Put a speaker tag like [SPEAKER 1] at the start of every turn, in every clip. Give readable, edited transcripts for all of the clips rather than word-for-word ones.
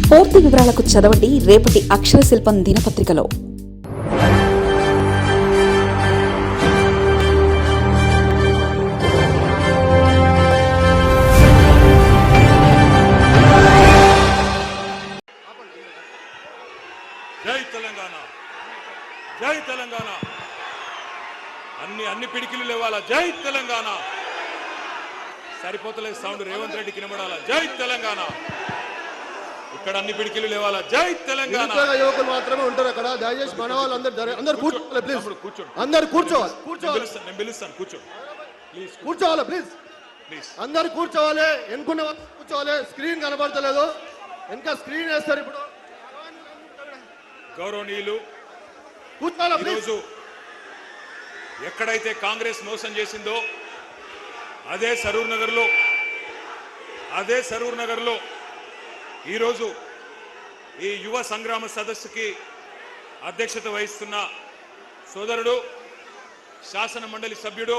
[SPEAKER 1] పూర్తి వివరాలకు చదవండి రేపటి అక్షర శిల్పం దినపత్రికలో.
[SPEAKER 2] జై తెలంగాణ, జై తెలంగాణ, అన్ని పిడికిలు లేవాలా. జై తెలంగాణ. సరిపోతలేదు సౌండ్, రేవంత్ రెడ్డి కినబడాలా. జై తెలంగాణ. ఇక్కడ అన్ని పిడికిలు లేవాలా. జై తెలంగాణ.
[SPEAKER 3] యువకులు మాత్రమే ఉంటారు అక్కడ. దయచేసి మన వాళ్ళు అందరు కూర్చోవాలి ప్లీజ్. అందరు కూర్చోవాలి.
[SPEAKER 2] నేను పిలుస్తాను, కూర్చోండి ప్లీజ్.
[SPEAKER 3] కూర్చోవాలి ప్లీజ్. అందరు కూర్చోవాలి. ఎన్నుకున్న వాళ్ళు కూర్చోవాలి. స్క్రీన్ కనబడతలేదు, ఇంకా స్క్రీన్ వేస్తారు ఇప్పుడు.
[SPEAKER 2] గౌరవనీయులు,
[SPEAKER 3] కూర్చోవాలి ప్లీజ్.
[SPEAKER 2] ఈరోజు ఎక్కడైతే కాంగ్రెస్ మోసం చేసిందో అదే సరూర్ నగర్లో ఈరోజు ఈ యువ సంగ్రామ సదస్సుకి అధ్యక్షత వహిస్తున్న సోదరుడు, శాసన మండలి సభ్యుడు,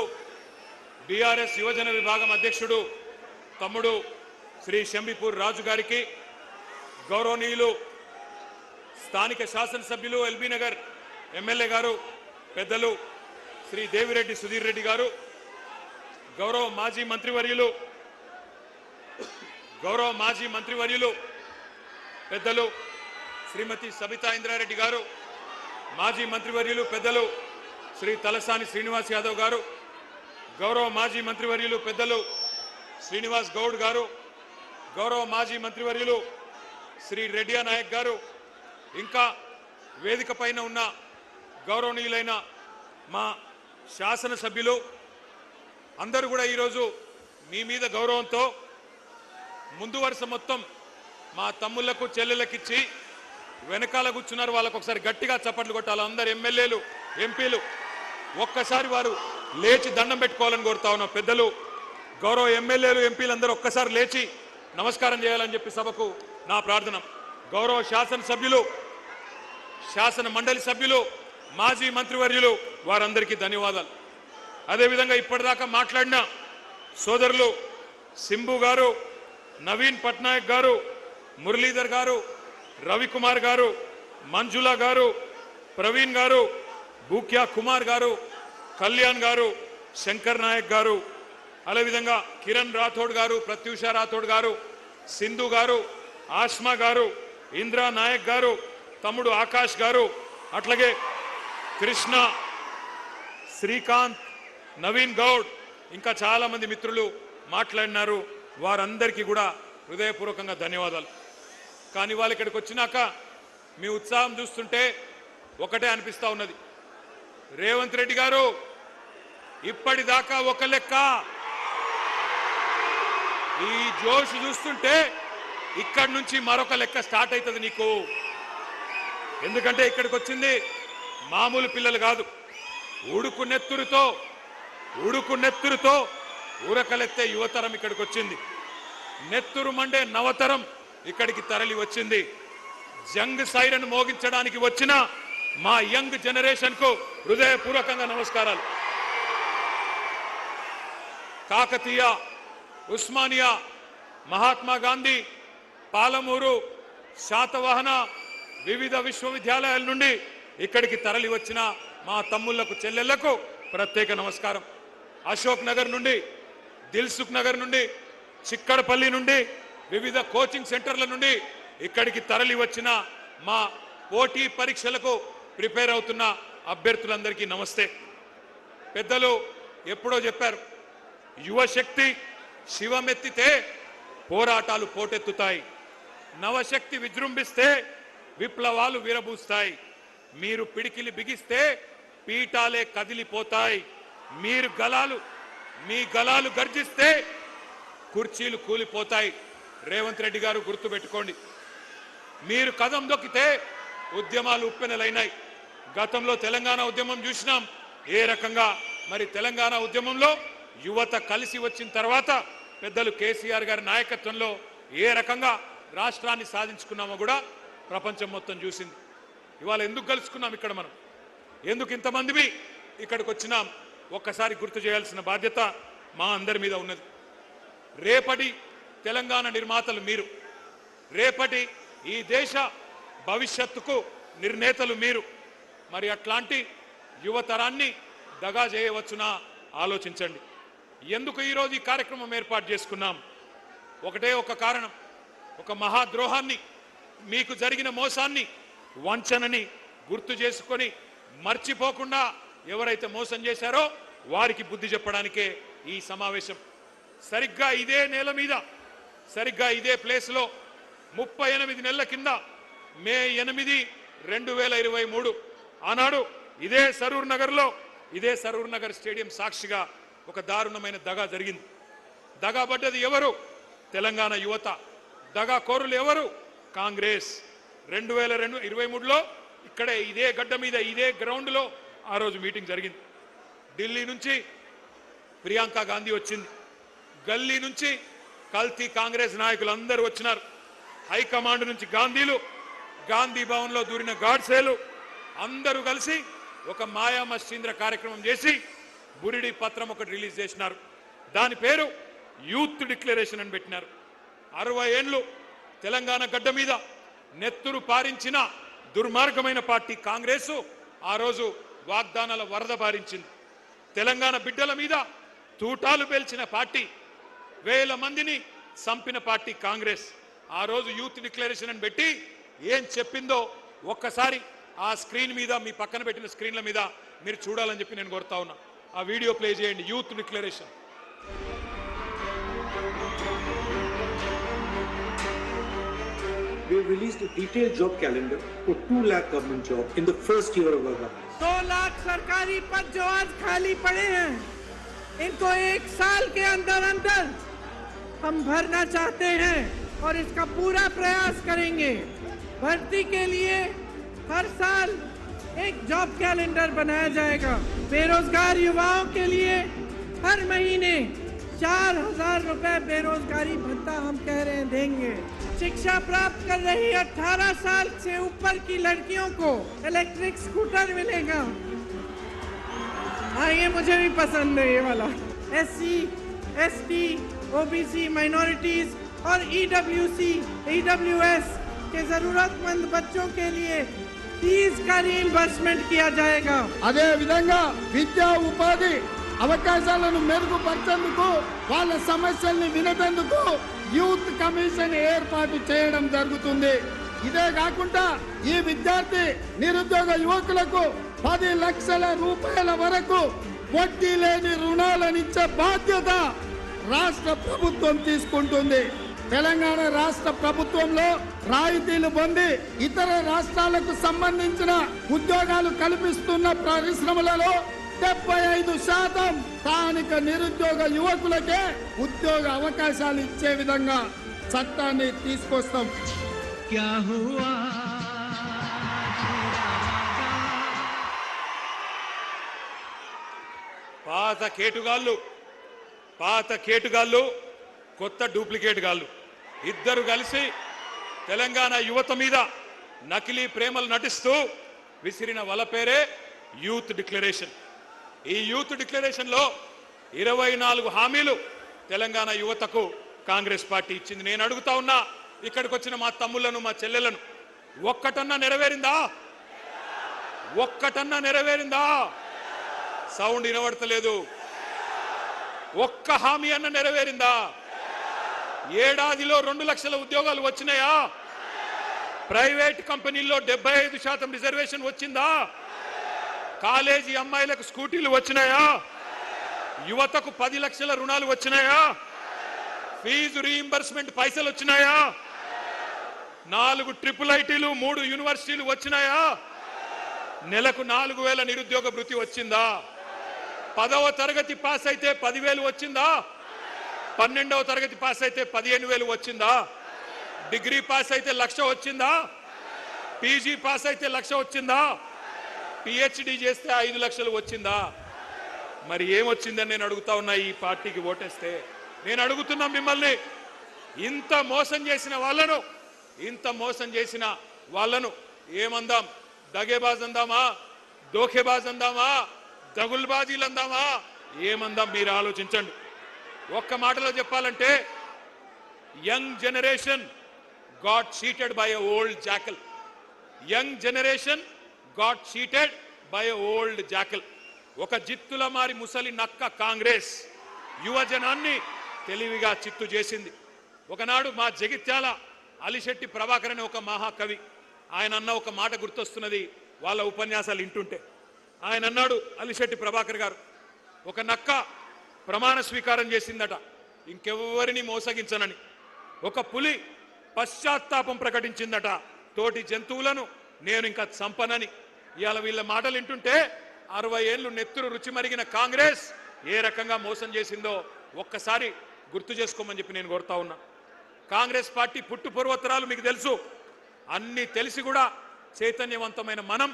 [SPEAKER 2] బీఆర్ఎస్ యువజన విభాగం అధ్యక్షుడు తమ్ముడు శ్రీ శంబిపూర్ రాజు గారికి, గౌరవనీయులు స్థానిక శాసనసభ్యులు ఎల్బీ నగర్ ఎమ్మెల్యే గారు పెద్దలు శ్రీ దేవిరెడ్డి సుధీర్ రెడ్డి గారు, గౌరవ మాజీ మంత్రివర్యులు పెద్దలు శ్రీమతి సబితా ఇంద్రారెడ్డి గారు, మాజీ మంత్రివర్యులు పెద్దలు శ్రీ తలసాని శ్రీనివాస్ యాదవ్ గారు, గౌరవ మాజీ మంత్రివర్యులు పెద్దలు శ్రీనివాస్ గౌడ్ గారు, గౌరవ మాజీ మంత్రివర్యులు శ్రీ రెడ్డియా నాయక్ గారు, ఇంకా వేదిక పైన ఉన్న గౌరవనీయులైన మా శాసనసభ్యులు అందరూ కూడా ఈరోజు మీ మీద గౌరవంతో ముందు వరుస మొత్తం మా తమ్ముళ్లకు చెల్లెళ్ళకిచ్చి వెనకాల కూర్చున్నారు. వాళ్ళకు ఒకసారి గట్టిగా చప్పట్లు కొట్టాలి. అందరు ఎమ్మెల్యేలు, ఎంపీలు ఒక్కసారి వారు లేచి దండం పెట్టుకోవాలని కోరుతా ఉన్నాం. పెద్దలు, గౌరవ ఎమ్మెల్యేలు, ఎంపీలు అందరూ ఒక్కసారి లేచి నమస్కారం చేయాలని చెప్పి సభకు నా ప్రార్థన. గౌరవ శాసనసభ్యులు, శాసన మండలి సభ్యులు, మాజీ మంత్రివర్యులు వారందరికీ ధన్యవాదాలు. అదేవిధంగా ఇప్పటిదాకా మాట్లాడిన సోదరులు సింబు గారు, నవీన్ పట్నాయక్ గారు, మురళీధర్ గారు, రవికుమార్ గారు, మంజుల గారు, ప్రవీణ్ గారు, బూక్యా కుమార్ గారు, కళ్యాణ్ గారు, శంకర్ నాయక్ గారు, అదేవిధంగా కిరణ్ రాథోడ్ గారు, ప్రత్యూష రాథోడ్ గారు, సింధు గారు, ఆస్మా గారు, ఇంద్రా నాయక్ గారు, తమ్ముడు ఆకాష్ గారు, అట్లాగే కృష్ణ, శ్రీకాంత్, నవీన్ గౌడ్, ఇంకా చాలా మంది మిత్రులు మాట్లాడినారు. వారందరికీ కూడా హృదయపూర్వకంగా ధన్యవాదాలు. కానీ వాళ్ళు ఇక్కడికి వచ్చినాక మీ ఉత్సాహం చూస్తుంటే ఒకటే అనిపిస్తా ఉన్నది. రేవంత్ రెడ్డి గారు ఇప్పటిదాకా ఒక లెక్క, ఈ జోష్ చూస్తుంటే ఇక్కడి నుంచి మరొక లెక్క స్టార్ట్ అవుతుంది నీకు. ఎందుకంటే ఇక్కడికి వచ్చింది మామూలు పిల్లలు కాదు. ఉడుకు నెత్తురుతో ఊరకలెత్తే యువతరం ఇక్కడికి వచ్చింది. నెత్తురు మండే నవతరం ఇక్కడికి తరలి వచ్చింది. జంగ్ సైరన్ మోగించడానికి వచ్చిన మా యంగ్ జనరేషన్ కు హృదయపూర్వకంగా నమస్కారాలు. కాకతీయ, ఉస్మానియా, మహాత్మా గాంధీ, పాలమూరు, శాతవాహన వివిధ విశ్వవిద్యాలయాల నుండి ఇక్కడికి తరలి వచ్చిన మా తమ్ముళ్లకు, చెల్లెళ్లకు ప్రత్యేక నమస్కారం. అశోక్ నగర్ నుండి, దిల్సుఖ్ నగర్ నుండి, చిక్కడపల్లి నుండి, వివిధ కోచింగ్ సెంటర్ల నుండి ఇక్కడికి తరలి వచ్చిన మా పోటీ పరీక్షలకు ప్రిపేర్ అవుతున్న అభ్యర్థులందరికీ నమస్తే. పెద్దలు ఎప్పుడో చెప్పారు, యువశక్తి శివమెత్తితే పోరాటాలు పోటెత్తుతాయి, నవశక్తి విజృంభిస్తే విప్లవాలు విరబూస్తాయి, మీరు పిడికిలి బిగిస్తే పీఠాలే కదిలిపోతాయి, మీ గలాలు గర్జిస్తే కుర్చీలు కూలిపోతాయి. రేవంత్ రెడ్డి గారు గుర్తుపెట్టుకోండి, మీరు కదం దొక్కితే ఉద్యమాలు ఉప్పెనలైనాయి. గతంలో తెలంగాణ ఉద్యమం చూసినాం ఏ రకంగా. మరి తెలంగాణ ఉద్యమంలో యువత కలిసి వచ్చిన తర్వాత పెద్దలు కేసీఆర్ గారి నాయకత్వంలో ఏ రకంగా రాష్ట్రాన్ని సాధించుకున్నామో కూడా ప్రపంచం మొత్తం చూసింది. ఇవాళ ఎందుకు కలుసుకున్నాం ఇక్కడ, మనం ఎందుకు ఇంతమంది ఇక్కడికి వచ్చినాం, ఒక్కసారి గుర్తు చేయాల్సిన బాధ్యత మా అందరి మీద ఉన్నది. రేపటి తెలంగాణ నిర్మాతలు మీరు, రేపటి ఈ దేశ భవిష్యత్తుకు నిర్ణేతలు మీరు. మరి అట్లాంటి యువతరాన్ని దగా చేయవచ్చునా ఆలోచించండి. ఎందుకు ఈరోజు ఈ కార్యక్రమం ఏర్పాటు చేసుకున్నాం? ఒకటే ఒక కారణం, ఒక మహాద్రోహాన్ని, మీకు జరిగిన మోసాన్ని, వంచనని గుర్తు చేసుకొని మర్చిపోకుండా ఎవరైతే మోసం చేశారో వారికి బుద్ధి చెప్పడానికే ఈ సమావేశం. సరిగ్గా ఇదే నేల మీద, సరిగ్గా ఇదే ప్లేస్లో 38 నెలల కింద మే 8, 2023 ఆనాడు ఇదే సరూర్ నగర్లో, ఇదే సరూర్ నగర్ స్టేడియం సాక్షిగా ఒక దారుణమైన దగా జరిగింది. దగా పడ్డది ఎవరు? తెలంగాణ యువత. దగా కోరులు ఎవరు? కాంగ్రెస్. 2023లో ఇక్కడే ఇదే గడ్డ మీద, ఇదే గ్రౌండ్లో ఆ రోజు మీటింగ్ జరిగింది. ఢిల్లీ నుంచి ప్రియాంక గాంధీ వచ్చింది, గల్లీ నుంచి కల్తీ కాంగ్రెస్ నాయకులు అందరూ వచ్చినారు, హైకమాండ్ నుంచి గాంధీలు, గాంధీ భవన్లో దూరిన గాడ్సేలు అందరూ కలిసి ఒక మాయా మస్తీంద్ర కార్యక్రమం చేసి బురిడి పత్రం ఒకటి రిలీజ్ చేసినారు. దాని పేరు యూత్ డిక్లరేషన్ అని పెట్టినారు. 60 ఏళ్ళు తెలంగాణ గడ్డ మీద నెత్తురు పారించిన దుర్మార్గమైన పార్టీ కాంగ్రెస్ ఆ రోజు వాగ్దానాల వరద పారించింది. తెలంగాణ బిడ్డల మీద తూటాలు పేల్చిన పార్టీ, వేల మందిని చంపిన పార్టీ కాంగ్రెస్. ఆ రోజు యూత్ డిక్లరేషన్ అని పెట్టి ఏం చెప్పిందో ఒక్కసారి ఆ స్క్రీన్ మీద, మీ పక్కన పెట్టిన స్క్రీన్ల మీద మీరు చూడాలని చెప్పి నేను కోరుతా ఉన్నా. ఆ వీడియో ప్లే చేయండి. Youth declaration.
[SPEAKER 4] We have released a detailed job calendar for 2 lakh government jobs in the first year of our government.
[SPEAKER 5] 2 lakh सरकारी पद जो आज खाली पड़े हैं, इनको 1 साल के अंदर अंदर हम भरना चाहते हैं और इसका पूरा प्रयास करेंगे। भर्ती के लिए हर साल एक जॉब कैलेंडर बनाया जाएगा। बेरोजगार युवाओं के लिए हर महीने 4,000 रुपए बेरोजगारी भत्ता हम कह रहे हैं देंगे। शिक्षा प्राप्त कर रही 18 साल से ऊपर की लड़कियों को इलेक्ट्रिक स्कूटर मिलेगा। हाँ, ये मुझे भी पसंद है ये वाला। SC, ST, OBC, माइनॉरिटीज और EWS के जरूरतमंद बच्चों के लिए फीस का रीइंबर्समेंट किया जाएगा।
[SPEAKER 3] అదే విధంగా విద్యా ఉపాధి అవకాశాలను మెరుగుపరిచేందుకు, వాళ్ళ సమస్యల్ని వినేందుకు యూత్ కమిషన్ ఏర్పాటు చేయడం జరుగుతుంది. ఇదే కాకుండా ఈ విద్యార్థి నిరుద్యోగ యువకులకు 10 లక్షల రూపాయల వరకు వడ్డీ లేని రుణాలనిచ్చే బాధ్యత రాష్ట్ర ప్రభుత్వం తీసుకుంటుంది. తెలంగాణ రాష్ట్ర ప్రభుత్వంలో రాయితీలు పొంది ఇతర రాష్ట్రాలకు సంబంధించిన ఉద్యోగాలు కల్పిస్తున్న పరిశ్రమలలో 75% స్థానిక నిరుద్యోగ యువకులకే ఉద్యోగ అవకాశాలు ఇచ్చే విధంగా చట్టాన్ని తీసుకొస్తాం.
[SPEAKER 2] పాత కేటుగాళ్ళు కొత్త డూప్లికేట్ గాళ్ళు ఇద్దరు కలిసి తెలంగాణ యువత మీద నకిలీ ప్రేమలు నటిస్తూ విసిరిన వల పేరే యూత్ డిక్లరేషన్. ఈ యూత్ డిక్లరేషన్ లో 24 హామీలు తెలంగాణ యువతకు కాంగ్రెస్ పార్టీ ఇచ్చింది. నేను అడుగుతా ఉన్నా, ఇక్కడికి వచ్చిన మా తమ్ముళ్లను, మా చెల్లెలను, ఒక్కటన్నా నెరవేరిందా? ఒక్కటన్నా నెరవేరిందా? సౌండ్ వినబడతలేదు. ఒక్క హామీ అన్న నెరవేరిందా? ఏడాదిలో 2 లక్షల ఉద్యోగాలు వచ్చినాయా? ప్రైవేట్ కంపెనీల్లో 75% రిజర్వేషన్ వచ్చిందా? కాలేజీ అమ్మాయిలకు స్కూటీలు వచ్చినాయా? యువతకు 10 లక్షల రుణాలు వచ్చినాయా? ఫీజు రీయింబర్స్మెంట్ పైసలు వచ్చినాయా? 4 ట్రిపుల్ ఐటీలు, 3 యూనివర్సిటీలు వచ్చినాయా? నెలకు 4,000 నిరుద్యోగ భృతి వచ్చిందా? 10వ తరగతి పాస్ అయితే 10,000 వచ్చిందా? 12వ తరగతి పాస్ అయితే 15,000 వచ్చిందా? డిగ్రీ పాస్ అయితే 1,00,000 వచ్చిందా? పీజీ పాస్ అయితే 1,00,000 వచ్చిందా? పిహెచ్డి చేస్తే 5 లక్షలు వచ్చిందా? మరి ఏమొచ్చిందని నేను అడుగుతా ఉన్నా. ఈ పార్టీకి ఓటేస్తే నేను అడుగుతున్నా మిమ్మల్ని, ఇంత మోసం చేసిన వాళ్ళను ఏమందాం? దగేబాజ్ అందామా? దోఖేబాజ్ అందామా? దగుల్బాజీలు అందామా? ఏమందాం? మీరు ఆలోచించండి. ఒక్క మాటలో చెప్పాలంటే young generation got cheated by a old jackal. Young generation got cheated by a old jackal. ఒక జిత్తుల మారి ముసలి నక్క కాంగ్రెస్ యువజనాన్ని తెలివిగా చిత్తు చేసింది. ఒకనాడు మా జగిత్యాల అలిశెట్టి ప్రభాకర్ అనే ఒక మహాకవి, ఆయన అన్న ఒక మాట గుర్తొస్తున్నది వాళ్ళ ఉపన్యాసాలు వింటుంటే. ఆయన అన్నాడు, అలిశెట్టి ప్రభాకర్ గారు, ఒక నక్క ప్రమాణ స్వీకారం చేసిందట ఇంకెవ్వరిని మోసగించనని. ఒక పులి పశ్చాత్తాపం ప్రకటించిందట, తోటి జంతువులను నేను ఇంకా చంపనని. ఇవాళ వీళ్ళ మాటలు వింటుంటే 60 ఏళ్లు నెత్తురు రుచి మరిగిన కాంగ్రెస్ ఏ రకంగా మోసం చేసిందో ఒక్కసారి గుర్తు చేసుకోమని చెప్పి నేను కోరుతా ఉన్నా. కాంగ్రెస్ పార్టీ పుట్టు పూర్వోత్తరాలు మీకు తెలుసు. అన్ని తెలిసి కూడా చైతన్యవంతమైన మనం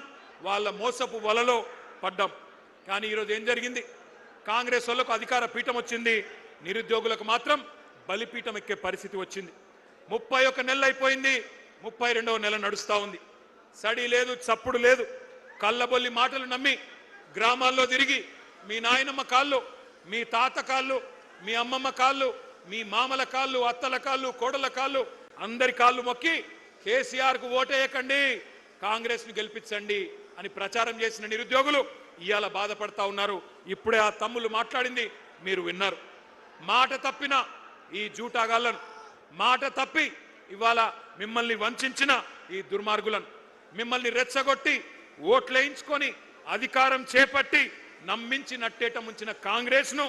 [SPEAKER 2] వాళ్ళ మోసపు వలలో పడ్డాం. కానీ ఈరోజు ఏం జరిగింది? కాంగ్రెస్ వాళ్ళకు అధికార పీఠం వచ్చింది, నిరుద్యోగులకు మాత్రం బలిపీఠం ఎక్కే పరిస్థితి వచ్చింది. 31 నెలలు అయిపోయింది, 32వ నెల నడుస్తూ ఉంది. సడి లేదు, చప్పుడు లేదు. కళ్ళబొల్లి మాటలు నమ్మి గ్రామాల్లో తిరిగి మీ నాయనమ్మ కాళ్ళు, మీ తాత కాళ్ళు, మీ అమ్మమ్మ కాళ్ళు, మీ మామల కాళ్ళు, అత్తల కాళ్ళు, కోడల కాళ్ళు, అందరి కాళ్ళు మొక్కి కేసీఆర్కు ఓటేయకండి, కాంగ్రెస్ను గెలిపించండి అని ప్రచారం చేసిన నిరుద్యోగులు ఇవాళ బాధపడతా ఉన్నారు. ఇప్పుడే ఆ తమ్ముళ్ళు మాట్లాడింది మీరు విన్నారు. మాట తప్పిన ఈ జూటాగాళ్లను, మాట తప్పి ఇవాళ మిమ్మల్ని వంచిన ఈ దుర్మార్గులను, మిమ్మల్ని రెచ్చగొట్టి ఓట్లేయించుకొని అధికారం చేపట్టి నమ్మించి నట్టేట ముంచిన కాంగ్రెస్ ను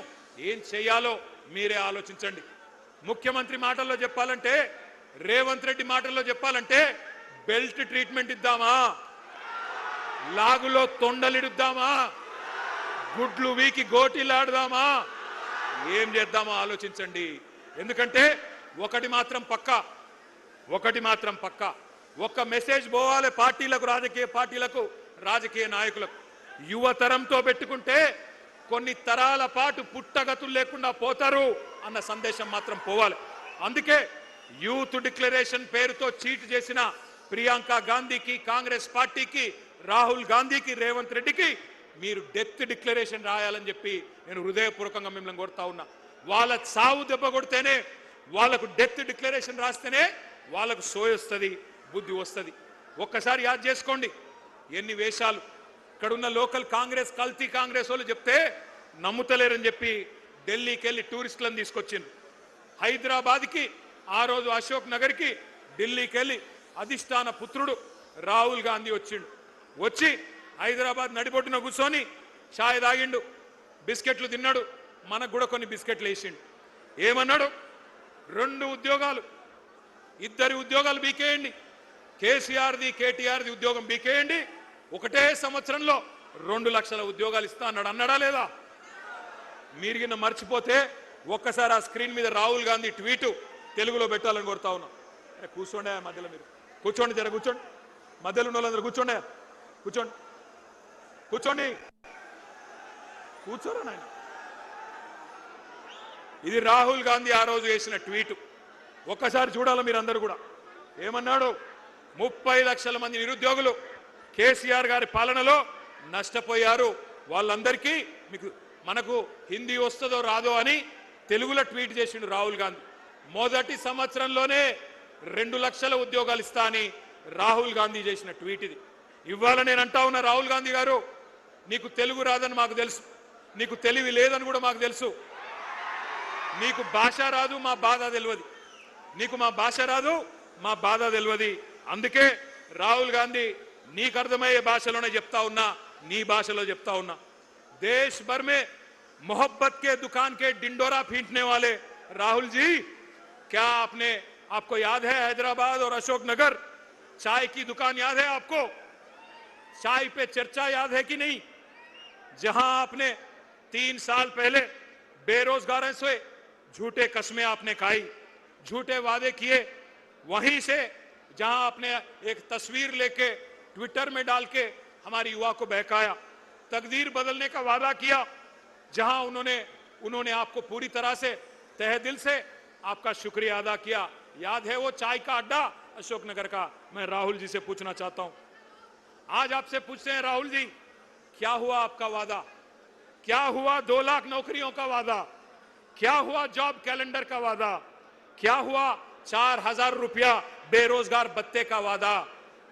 [SPEAKER 2] ఏం చేయాలో మీరే ఆలోచించండి. ముఖ్యమంత్రి మాటల్లో చెప్పాలంటే, రేవంత్ రెడ్డి మాటల్లో చెప్పాలంటే, బెల్ట్ ట్రీట్మెంట్ ఇద్దామా, లాగులో తొండలిడుద్దామా, గుడ్లు వీకి గోటీలాడదామా, ఏం చేద్దామో ఆలోచించండి. ఎందుకంటే ఒకటి మాత్రం పక్కా, ఒక్క మెసేజ్ పోవాలి పార్టీలకు, రాజకీయ పార్టీలకు, రాజకీయ నాయకులకు. యువతరంతో పెట్టుకుంటే కొన్ని తరాల పాటు పుట్టగతులు లేకుండా పోతారు అన్న సందేశం మాత్రం పోవాలి. అందుకే యూత్ డిక్లరేషన్ పేరుతో చీట్ చేసిన ప్రియాంక గాంధీకి, కాంగ్రెస్ పార్టీకి, రాహుల్ గాంధీకి, రేవంత్ రెడ్డికి మీరు డెత్ డిక్లరేషన్ రాయాలని చెప్పి నేను హృదయపూర్వకంగా మిమ్మల్ని కోరుతా ఉన్నా. వాళ్ళ సావు దెబ్బ కొడితేనే, వాళ్ళకు డెత్ డిక్లరేషన్ రాస్తేనే వాళ్ళకు సోయొస్తుంది, బుద్ధి వస్తుంది. ఒక్కసారి యాద్ చేసుకోండి ఎన్ని వేషాలు. ఇక్కడున్న లోకల్ కాంగ్రెస్, కల్తీ కాంగ్రెస్ వాళ్ళు చెప్తే నమ్ముతలేరని చెప్పి ఢిల్లీకి వెళ్ళి టూరిస్టులను తీసుకొచ్చింది. హైదరాబాద్కి ఆ రోజు అశోక్ నగర్కి ఢిల్లీకి వెళ్ళి అధిష్టాన పుత్రుడు రాహుల్ గాంధీ వచ్చిండు. వచ్చి హైదరాబాద్ నడిబొడ్డున కూర్చొని ఛాయ్ తాగిండు, బిస్కెట్లు తిన్నాడు, మనకు కూడా కొన్ని బిస్కెట్లు వేసిండు. ఏమన్నాడు? 2 ఉద్యోగాలు, 2 ఉద్యోగాలు బీకేయండి, కేసీఆర్ది కేటీఆర్ది ఉద్యోగం బీకేయండి, ఒకటే సంవత్సరంలో 2 లక్షల ఉద్యోగాలు ఇస్తా అన్నాడు. అన్నాడా లేదా? మీరు కింద మర్చిపోతే ఒక్కసారి ఆ స్క్రీన్ మీద రాహుల్ గాంధీ ట్వీటు తెలుగులో పెట్టాలని కోరుతా ఉన్నాం. కూర్చోండి మధ్యలో, మీరు కూర్చోండి, జర కూర్చోండి, మధ్యలో ఉన్న వాళ్ళందరూ కూర్చోండి, కూర్చోరా నాయన. ఇది రాహుల్ గాంధీ ఆ రోజు వేసిన ట్వీటు. ఒక్కసారి చూడాలి మీరందరూ కూడా. ఏమన్నాడు? 30 లక్షల మంది నిరుద్యోగులు కేసీఆర్ గారి పాలనలో నష్టపోయారు, వాళ్ళందరికీ మనకు హిందీ వస్తుందో రాదో అని తెలుగులో ట్వీట్ చేసిండు రాహుల్ గాంధీ. మొదటి సంవత్సరంలోనే 2 లక్షల ఉద్యోగాలు ఇస్తా అని రాహుల్ గాంధీ చేసిన ట్వీట్ ఇది. ఇవాళ నేను అంటా ఉన్నా, రాహుల్ గాంధీ గారు, నీకు తెలుగు రాదని మాకు తెలుసు, నీకు తెలివి లేదని కూడా మాకు తెలుసు, నీకు భాష రాదు, మా బాధ తెలియదు, నీకు మా భాష రాదు, మా బాధ తెలియదు. అందుకే రాహుల్ గాంధీ నీకు అర్థమయ్యే భాషలోనే చెప్తా ఉన్నా, నీ భాషలో చెప్తా ఉన్నా. देश भर में मोहब्बत के दुकान के डिंडोरा पीटने वाले राहुल जी, क्या आपको याद है हैदराबाद और अशोकनगर चाय की दुकान याद है आपको? चाय पे चर्चा याद है कि नहीं? जहां आपने 3 साल पहले बेरोजगारों से झूठे कस्में आपने खाई, झूठे वादे किए, वहीं से जहां आपने एक तस्वीर लेके ट्विटर में डाल के हमारी युवा को बहकाया, तकदीर बदलने का वादा किया, जहां उन्होंने आपको पूरी तरह से तहे दिल से आपका शुक्रिया अदा किया। याद है वो चाय का अड्डा अशोकनगर का? मैं राहुल जी से पूछना चाहता हूं, आज आपसे पूछते हैं राहुल जी, क्या हुआ आपका वादा? क्या हुआ 2 लाख नौकरियों का वादा? क्या हुआ जॉब कैलेंडर का वादा? क्या हुआ 4000 रुपया बेरोजगार भत्ते का वादा,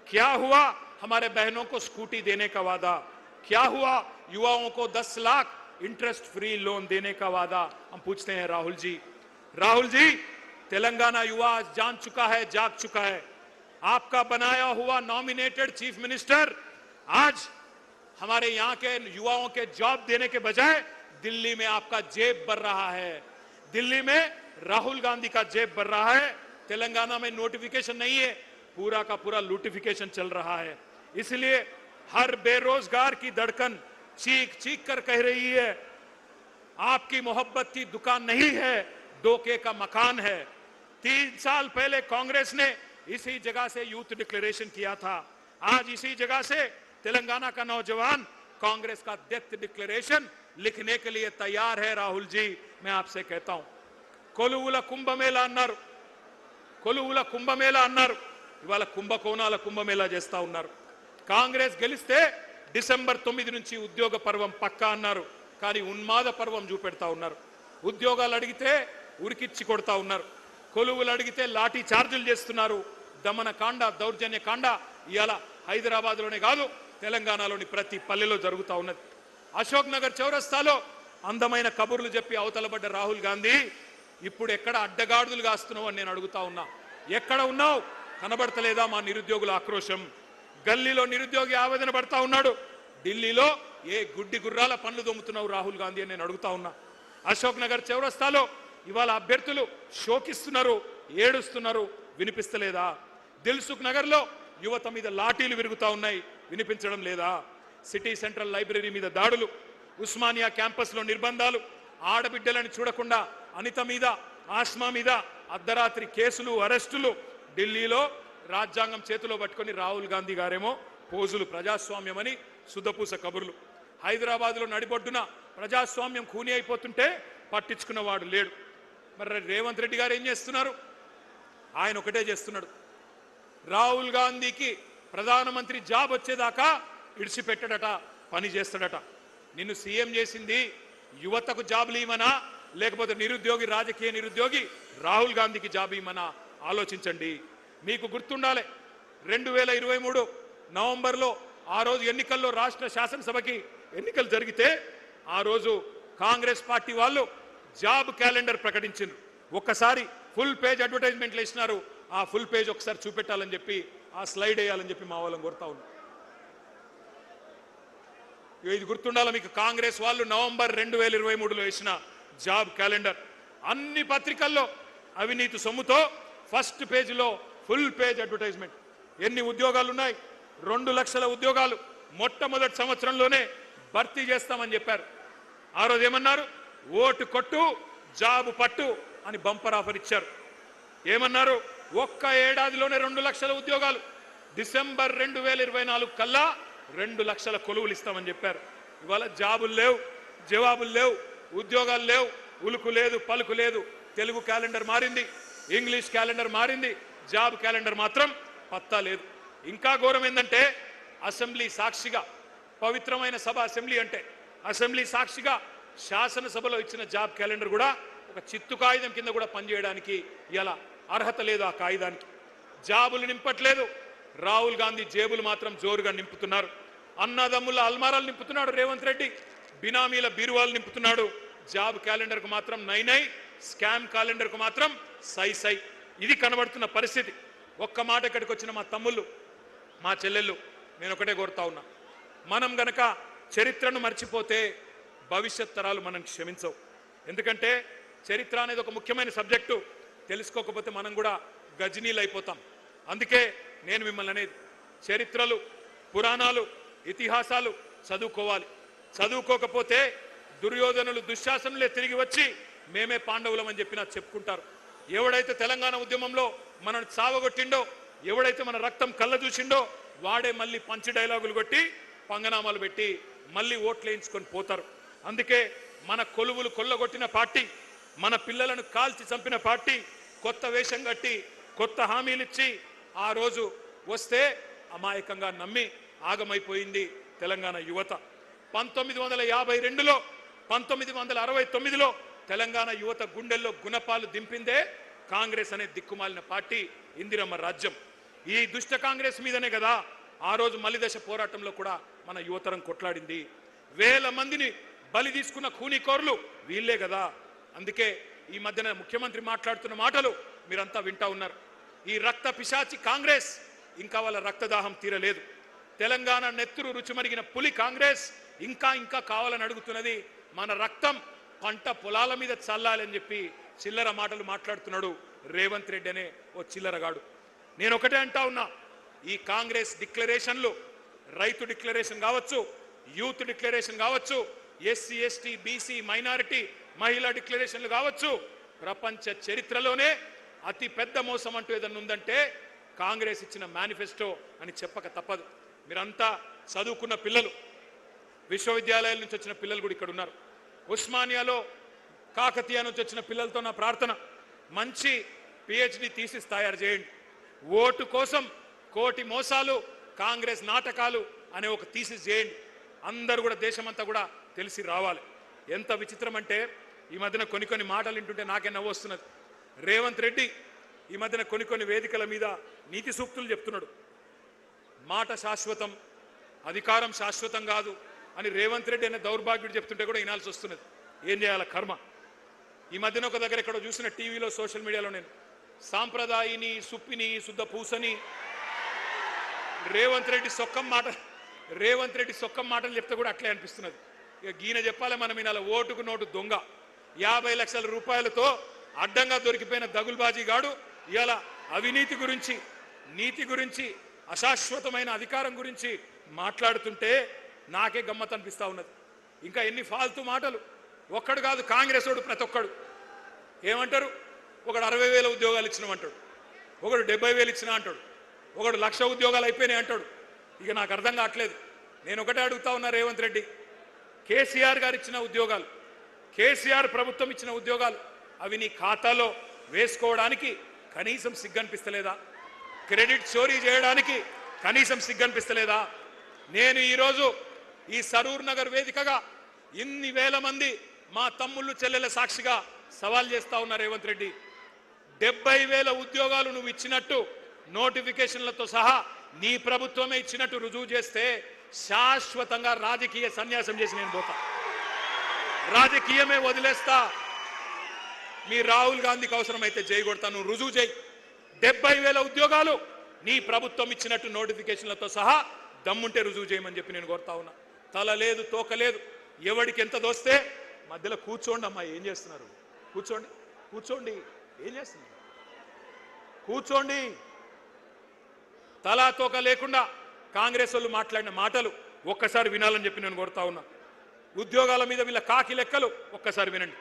[SPEAKER 2] क्या हुआ हमारे बहनों को स्कूटी देने का वादा, क्या हुआ युवाओं को 10 लाख इंटरेस्ट फ्री लोन देने का वादा। हम पूछते हैं राहुल जी, तेलंगाना युवा आज जान चुका है, जाग चुका है। आपका बनाया हुआ नॉमिनेटेड चीफ मिनिस्टर आज हमारे यहां के युवाओं के जॉब देने के बजाय दिल्ली में आपका जेब भर रहा है, दिल्ली में राहुल गांधी का जेब भर रहा है। तेलंगाना में नोटिफिकेशन नहीं है, पूरा का पूरा लूटिफिकेशन चल रहा है। इसलिए हर बेरोजगार की धड़कन चीख चीख कर कह रही है, आपकी मोहब्बत की दुकान नहीं है, डोके का मकान है। 3 साल पहले कांग्रेस ने इसी जगह से यूथ डिक्लेरेशन किया था। आज इसी जगह से तेलंगाना का नौजवान कांग्रेस का डेथ डिक्लेरेशन लिखने के लिए तैयार है। राहुल जी, मैं आपसे कहता हूं, కొలువుల కుంభమేళా అన్నారు, కొలువుల కుంభమేళా అన్నారు, ఇవాళ కుంభకోణాల కుంభమేళా చేస్తా ఉన్నారు। కాంగ్రెస్ గెలిస్తే డిసెంబర్ 9 నుంచి ఉద్యోగ పర్వం పక్కా అన్నారు, కానీ ఉన్మాద పర్వం చూపెడతా ఉన్నారు। ఉద్యోగాలు అడిగితే ఉరికిచ్చి కొడతా ఉన్నారు, కొలువులు అడిగితే లాఠీ చార్జీలు చేస్తున్నారు। దమన కాండ, దౌర్జన్య కాండ ఇవాళ హైదరాబాద్లోనే కాదు, తెలంగాణలోని ప్రతి పల్లెలో జరుగుతూ ఉన్నది। అశోక్ నగర్ చౌరస్తాలో అందమైన కబుర్లు చెప్పి అవతలబడ్డ రాహుల్ గాంధీ ఇప్పుడు ఎక్కడ అడ్డగాడులు కాస్తున్నావు అని నేను అడుగుతా ఉన్నా। ఎక్కడ ఉన్నావు? కనబడతలేదా మా నిరుద్యోగుల ఆక్రోశం? గల్లీలో నిరుద్యోగి ఆవేదన పడతా ఉన్నాడు, ఢిల్లీలో ఏ గుడ్డి గుర్రాల పనులు దొమ్ముతున్నావు రాహుల్ గాంధీ అని నేను అడుగుతా ఉన్నా। అశోక్ నగర్ చౌరస్తాలో ఇవాళ అభ్యర్థులు శోకిస్తున్నారు, ఏడుస్తున్నారు, వినిపిస్తలేదా? దిల్సుఖ్ నగర్లో యువత మీద లాఠీలు విరుగుతా ఉన్నాయి, వినిపించడం లేదా? సిటీ సెంట్రల్ లైబ్రరీ మీద దాడులు, ఉస్మానియా క్యాంపస్లో నిర్బంధాలు, ఆడబిడ్డలను చూడకుండా అనిత మీద, ఆస్మా మీద అర్ధరాత్రి కేసులు, అరెస్టులు। ఢిల్లీలో రాజ్యాంగం చేతిలో పట్టుకొని రాహుల్ గాంధీ గారేమో పోజులు, ప్రజాస్వామ్యమని సుద్దపూస కబుర్లు। హైదరాబాద్లో నడిబొడ్డున ప్రజాస్వామ్యం ఖూనీ అయిపోతుంటే పట్టించుకున్నవాడు లేడు। మరి రేవంత్ రెడ్డి గారు ఏం చేస్తున్నారు? ఆయన ఒకటే చేస్తున్నాడు, రాహుల్ గాంధీకి ప్రధానమంత్రి జాబ్ వచ్చేదాకా ఇడిచిపెట్టడట, పని చేస్తాడట। నిన్ను సీఎం చేసింది యువతకు జాబులు ఇవ్వమనా, లేకపోతే నిరుద్యోగి, రాజకీయ నిరుద్యోగి రాహుల్ గాంధీకి జాబ్ ఇవ్వమనా? ఆలోచించండి। మీకు గుర్తుండాలి, 2023 నవంబర్లో ఆ రోజు ఎన్నికల్లో రాష్ట్ర శాసనసభకి ఎన్నికలు జరిగితే ఆ రోజు కాంగ్రెస్ పార్టీ వాళ్ళు జాబ్ క్యాలెండర్ ప్రకటించారు। ఒక్కసారి ఫుల్ పేజ్ అడ్వర్టైజ్మెంట్లు వేసినారు, ఆ ఫుల్ పేజ్ ఒకసారి చూపెట్టాలని చెప్పి, ఆ స్లైడ్ వేయాలని చెప్పి మా వాళ్ళని కోరుతా ఉన్నాం। ఇది గుర్తుండాలి మీకు, కాంగ్రెస్ వాళ్ళు నవంబర్ 2023లో వేసిన జాబ్ క్యాలెండర్ అన్ని పత్రికల్లో అవినీతి సొమ్ముతో ఫస్ట్ పేజీలో ఫుల్ పేజ్ అడ్వర్టైజ్మెంట్। ఎన్ని ఉద్యోగాలు ఉన్నాయి? 2 లక్షల ఉద్యోగాలు మొట్టమొదటి సంవత్సరంలోనే భర్తీ చేస్తామని చెప్పారు। ఆ రోజు ఏమన్నారు? ఓటు కొట్టు, జాబు పట్టు అని బంపర్ ఆఫర్ ఇచ్చారు। ఏమన్నారు? ఒక్క ఏడాదిలోనే 2 లక్షల ఉద్యోగాలు, డిసెంబర్ 2024 కల్లా 2 లక్షల కొలువులు ఇస్తామని చెప్పారు। ఇవాళ జాబులు లేవు, జవాబులు లేవు, ఉద్యోగాలు లేవు, ఉలుకు లేదు, పలుకు లేదు। తెలుగు క్యాలెండర్ మారింది, ఇంగ్లీష్ క్యాలెండర్ మారింది, జాబ్ క్యాలెండర్ మాత్రం పత్తా లేదు। ఇంకా ఘోరం ఏంటంటే అసెంబ్లీ సాక్షిగా, పవిత్రమైన సభ అసెంబ్లీ అంటే, అసెంబ్లీ సాక్షిగా శాసనసభలో ఇచ్చిన జాబ్ క్యాలెండర్ కూడా ఒక చిత్తు కాగితం కింద కూడా పనిచేయడానికి ఇలా అర్హత లేదు ఆ కాగితానికి। జాబులు నింపట్లేదు, రాహుల్ గాంధీ జేబులు మాత్రం జోరుగా నింపుతున్నారు। అన్నదమ్ముల అల్మారాలు నింపుతున్నాడు రేవంత్ రెడ్డి, బినామీల బీరువాలు నింపుతున్నాడు। జాబ్ క్యాలెండర్కు మాత్రం నై నై, స్కామ్ క్యాలెండర్కు మాత్రం సై సై। ఇది కనబడుతున్న పరిస్థితి। ఒక్క మాట ఇక్కడికి వచ్చిన మా తమ్ముళ్ళు, మా చెల్లెళ్ళు, నేను ఒకటే కోరుతా ఉన్నా, మనం గనక చరిత్రను మర్చిపోతే భవిష్యత్ తరాలు మనం క్షమించవు। ఎందుకంటే చరిత్ర అనేది ఒక ముఖ్యమైన సబ్జెక్టు, తెలుసుకోకపోతే మనం కూడా గజనీలు అయిపోతాం। అందుకే నేను మిమ్మల్ని అనేది, చరిత్రలు, పురాణాలు, ఇతిహాసాలు చదువుకోవాలి। చదువుకోకపోతే దుర్యోధనులు, దుశ్శాసనులే తిరిగి వచ్చి మేమే పాండవులం అని చెప్పి నాకు చెప్పుకుంటారు। ఎవడైతే తెలంగాణ ఉద్యమంలో మనల్ని చావగొట్టిండో, ఎవడైతే మన రక్తం కళ్ళ చూసిండో వాడే మళ్ళీ పంచి డైలాగులు కొట్టి, పంగనామాలు పెట్టి మళ్ళీ ఓట్లు వేయించుకొని పోతారు। అందుకే మన కొలువులు కొల్లగొట్టిన పార్టీ, మన పిల్లలను కాల్చి చంపిన పార్టీ కొత్త వేషం కట్టి, కొత్త హామీలు ఇచ్చి ఆ రోజు వస్తే అమాయకంగా నమ్మి ఆగమైపోయింది తెలంగాణ యువత। 1952లో, 1969లో తెలంగాణ యువత గుండెల్లో గుణపాలు దింపిందే కాంగ్రెస్ అనే దిక్కుమాలిన పార్టీ ఇందిరమ్మ రాజ్యం. ఈ దుష్ట కాంగ్రెస్ మీదనే కదా ఆ రోజు మలిదశ పోరాటంలో కూడా మన యువతరం కొట్లాడింది. వేల మందిని బలి తీసుకున్న ఖూనీకోర్లు వీళ్ళే కదా. అందుకే ఈ మధ్యన ముఖ్యమంత్రి మాట్లాడుతున్న మాటలు మీరంతా వింటా ఉన్నారు. ఈ రక్త పిశాచి కాంగ్రెస్ ఇంకా వాళ్ళ రక్తదాహం తీరలేదు. తెలంగాణ నెత్తురు రుచిమరిగిన పులి కాంగ్రెస్ ఇంకా ఇంకా కావాలని అడుగుతున్నది. మన రక్తం పంట పొలాల మీద చల్లాలని చెప్పి చిల్లర మాటలు మాట్లాడుతున్నాడు రేవంత్ రెడ్డి అనే ఓ చిల్లరగాడు. నేను ఒకటే అంటా ఉన్నా, ఈ కాంగ్రెస్ డిక్లరేషన్లు, రైతు డిక్లరేషన్ కావచ్చు, యూత్ డిక్లరేషన్ కావచ్చు, ఎస్సీ ఎస్టీ బీసీ మైనారిటీ మహిళా డిక్లరేషన్లు కావచ్చు, ప్రపంచ చరిత్రలోనే అతి పెద్ద మోసం అంటూ ఏదన్నా ఉందంటే కాంగ్రెస్ ఇచ్చిన మేనిఫెస్టో అని చెప్పక తప్పదు. మీరంతా చదువుకున్న పిల్లలు, విశ్వవిద్యాలయాల నుంచి వచ్చిన పిల్లలు కూడా ఇక్కడ ఉన్నారు. ఉస్మానియాలో కాకతీయ నుంచి వచ్చిన పిల్లలతో నా ప్రార్థన, మంచి పిహెచ్డి థీసిస్ తయారు చేయండి. ఓటు కోసం కోటి మోసాలు, కాంగ్రెస్ నాటకాలు అనే ఒక థీసిస్ చేయండి. అందరూ కూడా దేశమంతా కూడా తెలిసి రావాలి. ఎంత విచిత్రం అంటే ఈ మధ్యన కొన్ని మాటలు వింటుంటే నాకే నవ్వు వస్తున్నది. రేవంత్ రెడ్డి ఈ మధ్యన కొన్ని వేదికల మీద నీతి సూక్తులు చెప్తున్నాడు. మాట శాశ్వతం, అధికారం శాశ్వతం కాదు అని రేవంత్ రెడ్డి అనే దౌర్భాగ్యుడు చెప్తుంటే కూడా వినాల్సి వస్తున్నది. ఏం చేయాల కర్మ. ఈ మధ్యన ఒక దగ్గర ఎక్కడో చూసిన టీవీలో సోషల్ మీడియాలో నేను సాంప్రదాయిని సుప్పిని శుద్ధ పూసని రేవంత్ రెడ్డి సొక్కం మాటలు చెప్తే కూడా అట్లే అనిపిస్తున్నది. ఇక గీన చెప్పాలి మనం వినాల. ఓటుకు నోటు దొంగ 50 లక్షల రూపాయలతో అడ్డంగా దొరికిపోయిన దగుల్బాజీ గాడు ఇవాళ అవినీతి గురించి, నీతి గురించి, అశాశ్వతమైన అధికారం గురించి మాట్లాడుతుంటే నాకే గమ్మత్ అనిపిస్తా ఉన్నది. ఇంకా ఎన్ని ఫాల్తూ మాటలు. ఒక్కడు కాదు, కాంగ్రెస్ వాడు ప్రతి ఒక్కడు ఏమంటారు, ఒకడు 60,000 ఉద్యోగాలు ఇచ్చినామంటాడు, ఒకడు 70,000 ఇచ్చినా అంటాడు, ఒకడు 1,00,000 ఉద్యోగాలు అయిపోయినాయి అంటాడు. ఇక నాకు అర్థం కావట్లేదు. నేను ఒకటే అడుగుతా ఉన్నా రేవంత్ రెడ్డి, కేసీఆర్ గారు ఇచ్చిన ఉద్యోగాలు, కేసీఆర్ ప్రభుత్వం ఇచ్చిన ఉద్యోగాలు అవి నీ ఖాతాలో వేసుకోవడానికి కనీసం సిగ్గనిపిస్తలేదా? క్రెడిట్ చోరీ చేయడానికి కనీసం సిగ్గనిపిస్తలేదా? నేను ఈరోజు ఈ సరూర్ నగర్ వేదికగా ఇన్ని వేల మంది మా తమ్ముళ్ళు చెల్లెల సాక్షిగా సవాల్ చేస్తా ఉన్నా రేవంత్ రెడ్డి, 70,000 ఉద్యోగాలు నువ్వు ఇచ్చినట్టు నోటిఫికేషన్లతో సహా నీ ప్రభుత్వమే ఇచ్చినట్టు రుజువు చేస్తే శాశ్వతంగా రాజకీయ సన్యాసం చేసి నేను పోతా, రాజకీయమే వదిలేస్తా. మీ రాహుల్ గాంధీకి అవసరమైతే జై కొడతా, నువ్వు రుజువు చేయి. 70,000 ఉద్యోగాలు నీ ప్రభుత్వం ఇచ్చినట్టు నోటిఫికేషన్లతో సహా దమ్ముంటే రుజువు చేయమని చెప్పి నేను కోరుతా ఉన్నా. తల లేదు, తోక లేదు, ఎవడికి ఎంత దోస్తే మధ్యలో కూర్చోండి. అమ్మా ఏం చేస్తున్నారు? కూర్చోండి. ఏం చేస్తున్నారు? కూర్చోండి. తలా తోక లేకుండా కాంగ్రెస్ వాళ్ళు మాట్లాడిన మాటలు ఒక్కసారి వినాలని చెప్పి నేను కోరుతా ఉన్నా. ఉద్యోగాల మీద వీళ్ళ కాకి లెక్కలు ఒక్కసారి వినండి.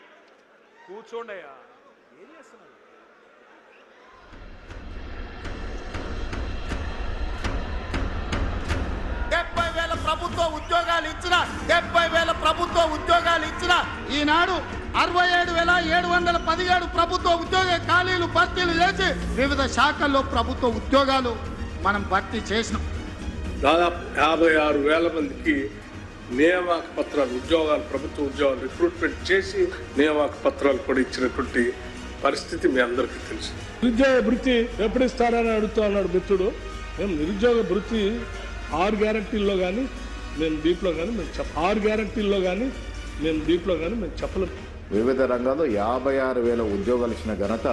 [SPEAKER 2] కూర్చోండి అయ్యా, ఏం చేస్తున్నారు?
[SPEAKER 6] ప్రభుత్వ ఉద్యోగాలు ఇచ్చిన ఈనాడు 67,717 ప్రభుత్వ ఉద్యోగ ఖాళీలు భర్తీలు చేసి వివిధ శాఖల్లో ప్రభుత్వ ఉద్యోగాలు మనం భర్తీ చేసినాం.
[SPEAKER 7] దాదాపు 56,000 మందికి నియామక పత్రాలు, ఉద్యోగాలు, ప్రభుత్వ ఉద్యోగాలు రిక్రూట్మెంట్ చేసి నియామక పత్రాలు కూడా ఇచ్చినటువంటి పరిస్థితి మీ అందరికీ తెలుసు.
[SPEAKER 8] నిరుద్యోగ భృతి ఎప్పుడు ఇస్తారని అడుగుతూ ఉన్నాడు మిత్రుడు. మేము నిరుద్యోగ భృతి 6 గ్యారంటీల్లో కానీ మేము డీప్లో కానీ మేము 6 గ్యారంటీల్లో కానీ మేము డీప్లో కానీ మేము చెప్పలేము.
[SPEAKER 9] వివిధ రంగాల్లో 56,000 ఉద్యోగాలు ఇచ్చిన ఘనత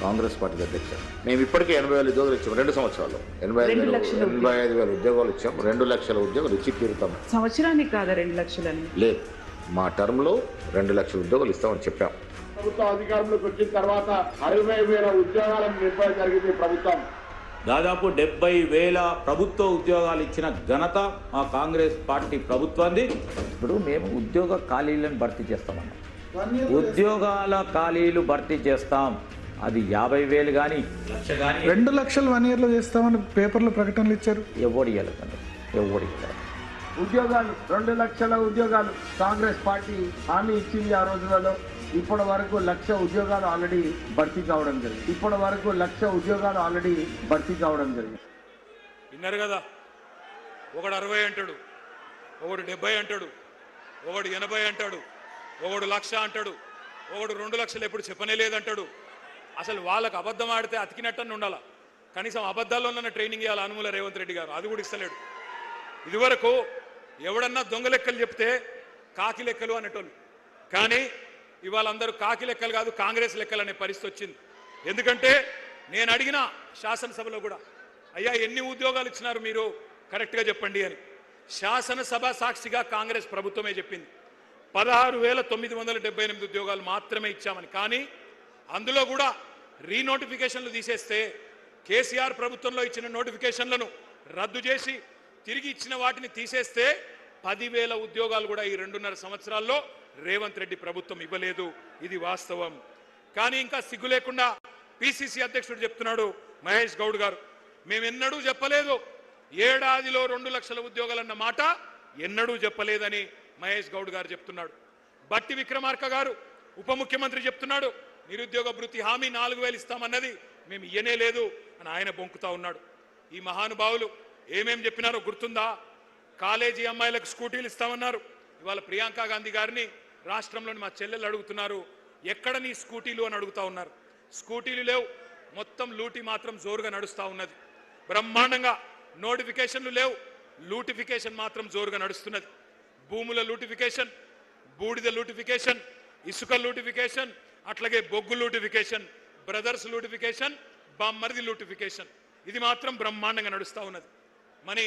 [SPEAKER 9] కాంగ్రెస్ పార్టీ అధ్యక్ష. మేము ఇప్పటికే 80,000 ఉద్యోగాలు ఇచ్చాము 2 సంవత్సరాల్లో. 85,000 ఉద్యోగాలు ఇచ్చాము. 2 లక్షల ఉద్యోగాలు ఇచ్చి తీరుతాం.
[SPEAKER 10] సంవత్సరానికి కాదా 2 లక్షలని?
[SPEAKER 9] లేదు, మా టర్మ్ లో 2 లక్షల ఉద్యోగాలు ఇస్తామని చెప్పాం.
[SPEAKER 8] ప్రభుత్వం అధికారంలోకి వచ్చిన తర్వాత 60,000 ఉద్యోగాలను నింపడం జరిగింది ప్రభుత్వం.
[SPEAKER 11] దాదాపు 70,000 ప్రభుత్వ ఉద్యోగాలు ఇచ్చిన ఘనత మా కాంగ్రెస్ పార్టీ ప్రభుత్వాన్ని.
[SPEAKER 12] ఇప్పుడు మేము ఉద్యోగ ఖాళీలను భర్తీ చేస్తామన్నాం. ఉద్యోగాల ఖాళీలు భర్తీ చేస్తాం. అది 50,000 కానీ 1,00,000 కానీ
[SPEAKER 8] 2 లక్షలు 1 yearలో చేస్తామని పేపర్లో ప్రకటనలు ఇచ్చారు.
[SPEAKER 12] ఎవడి
[SPEAKER 6] ఉద్యోగాలు 2 లక్షల ఉద్యోగాలు కాంగ్రెస్ పార్టీ హామీ ఇచ్చింది ఆ రోజులలో. ఇప్పటి వరకు 1,00,000 ఉద్యోగాలు ఆల్రెడీ భర్తీ కావడం జరిగింది.
[SPEAKER 2] విన్నారు కదా, ఒకడు 60 అంటాడు, ఒకడు 70 అంటాడు, ఒకడు 80 అంటాడు, ఒకడు 1,00,000 అంటాడు, ఒకడు 2 లక్షలు ఎప్పుడు చెప్పనే లేదంటాడు. అసలు వాళ్ళకు అబద్ధం ఆడితే అతికినట్టని ఉండాల, కనీసం అబద్ధాల్లోనన్న ట్రైనింగ్ ఇవ్వాలి అనుమూల రేవంత్ రెడ్డి గారు, అది కూడా ఇస్తలేడు. ఇదివరకు ఎవడన్నా దొంగ లెక్కలు చెప్తే కాకి లెక్కలు అనేటోళ్ళు, కానీ ఇవాళ అందరూ కాకి లెక్కలు కాదు కాంగ్రెస్ లెక్కలు అనే పరిస్థితి వచ్చింది. ఎందుకంటే నేను అడిగిన శాసనసభలో కూడా, అయ్యా ఎన్ని ఉద్యోగాలు ఇచ్చినారు మీరు కరెక్ట్గా చెప్పండి అని. శాసనసభ సాక్షిగా కాంగ్రెస్ ప్రభుత్వమే చెప్పింది 16,978 ఉద్యోగాలు మాత్రమే ఇచ్చామని. కానీ అందులో కూడా రీనోటిఫికేషన్లు తీసేస్తే, కేసీఆర్ ప్రభుత్వంలో ఇచ్చిన నోటిఫికేషన్లను రద్దు చేసి తిరిగి ఇచ్చిన వాటిని తీసేస్తే 10,000 ఉద్యోగాలు కూడా ఈ 2.5 సంవత్సరాల్లో రేవంత్ రెడ్డి ప్రభుత్వం ఇవ్వలేదు. ఇది వాస్తవం. కానీ ఇంకా సిగ్గు లేకుండా పిసిసి అధ్యక్షుడు చెప్తున్నాడు మహేష్ గౌడ్ గారు, మేమెన్నడూ చెప్పలేదు ఏడాదిలో 2 లక్షల ఉద్యోగాలన్న మాట ఎన్నడూ చెప్పలేదని మహేష్ గౌడ్ గారు చెప్తున్నాడు. బట్టి విక్రమార్క గారు ఉప ముఖ్యమంత్రి చెప్తున్నాడు నిరుద్యోగ భృతి హామీ 4,000 ఇస్తామన్నది మేము ఇయ్యనే లేదు అని ఆయన బొంకుతా ఉన్నాడు. ఈ మహానుభావులు ఏమేం చెప్పినారో గుర్తుందా? కాలేజీ అమ్మాయిలకు స్కూటీలు ఇస్తామన్నారు. ఇవాళ ప్రియాంక గాంధీ గారిని రాష్ట్రంలోని మా చెల్లెలు అడుగుతున్నారు, ఎక్కడ నీ స్కూటీలు అని అడుగుతా ఉన్నారు. స్కూటీలు లేవు, మొత్తం లూటీ మాత్రం జోరుగా నడుస్తూ ఉన్నది. బ్రహ్మాండంగా నోటిఫికేషన్లు లేవు, లూటిఫికేషన్ మాత్రం జోరుగా నడుస్తున్నది. భూముల లూటిఫికేషన్, బూడిద లూటిఫికేషన్, ఇసుక లూటిఫికేషన్, అట్లాగే బొగ్గు లూటిఫికేషన్, బ్రదర్స్ లూటిఫికేషన్, బామ్మర్ది లూటిఫికేషన్, ఇది మాత్రం బ్రహ్మాండంగా నడుస్తూ ఉన్నది. మరి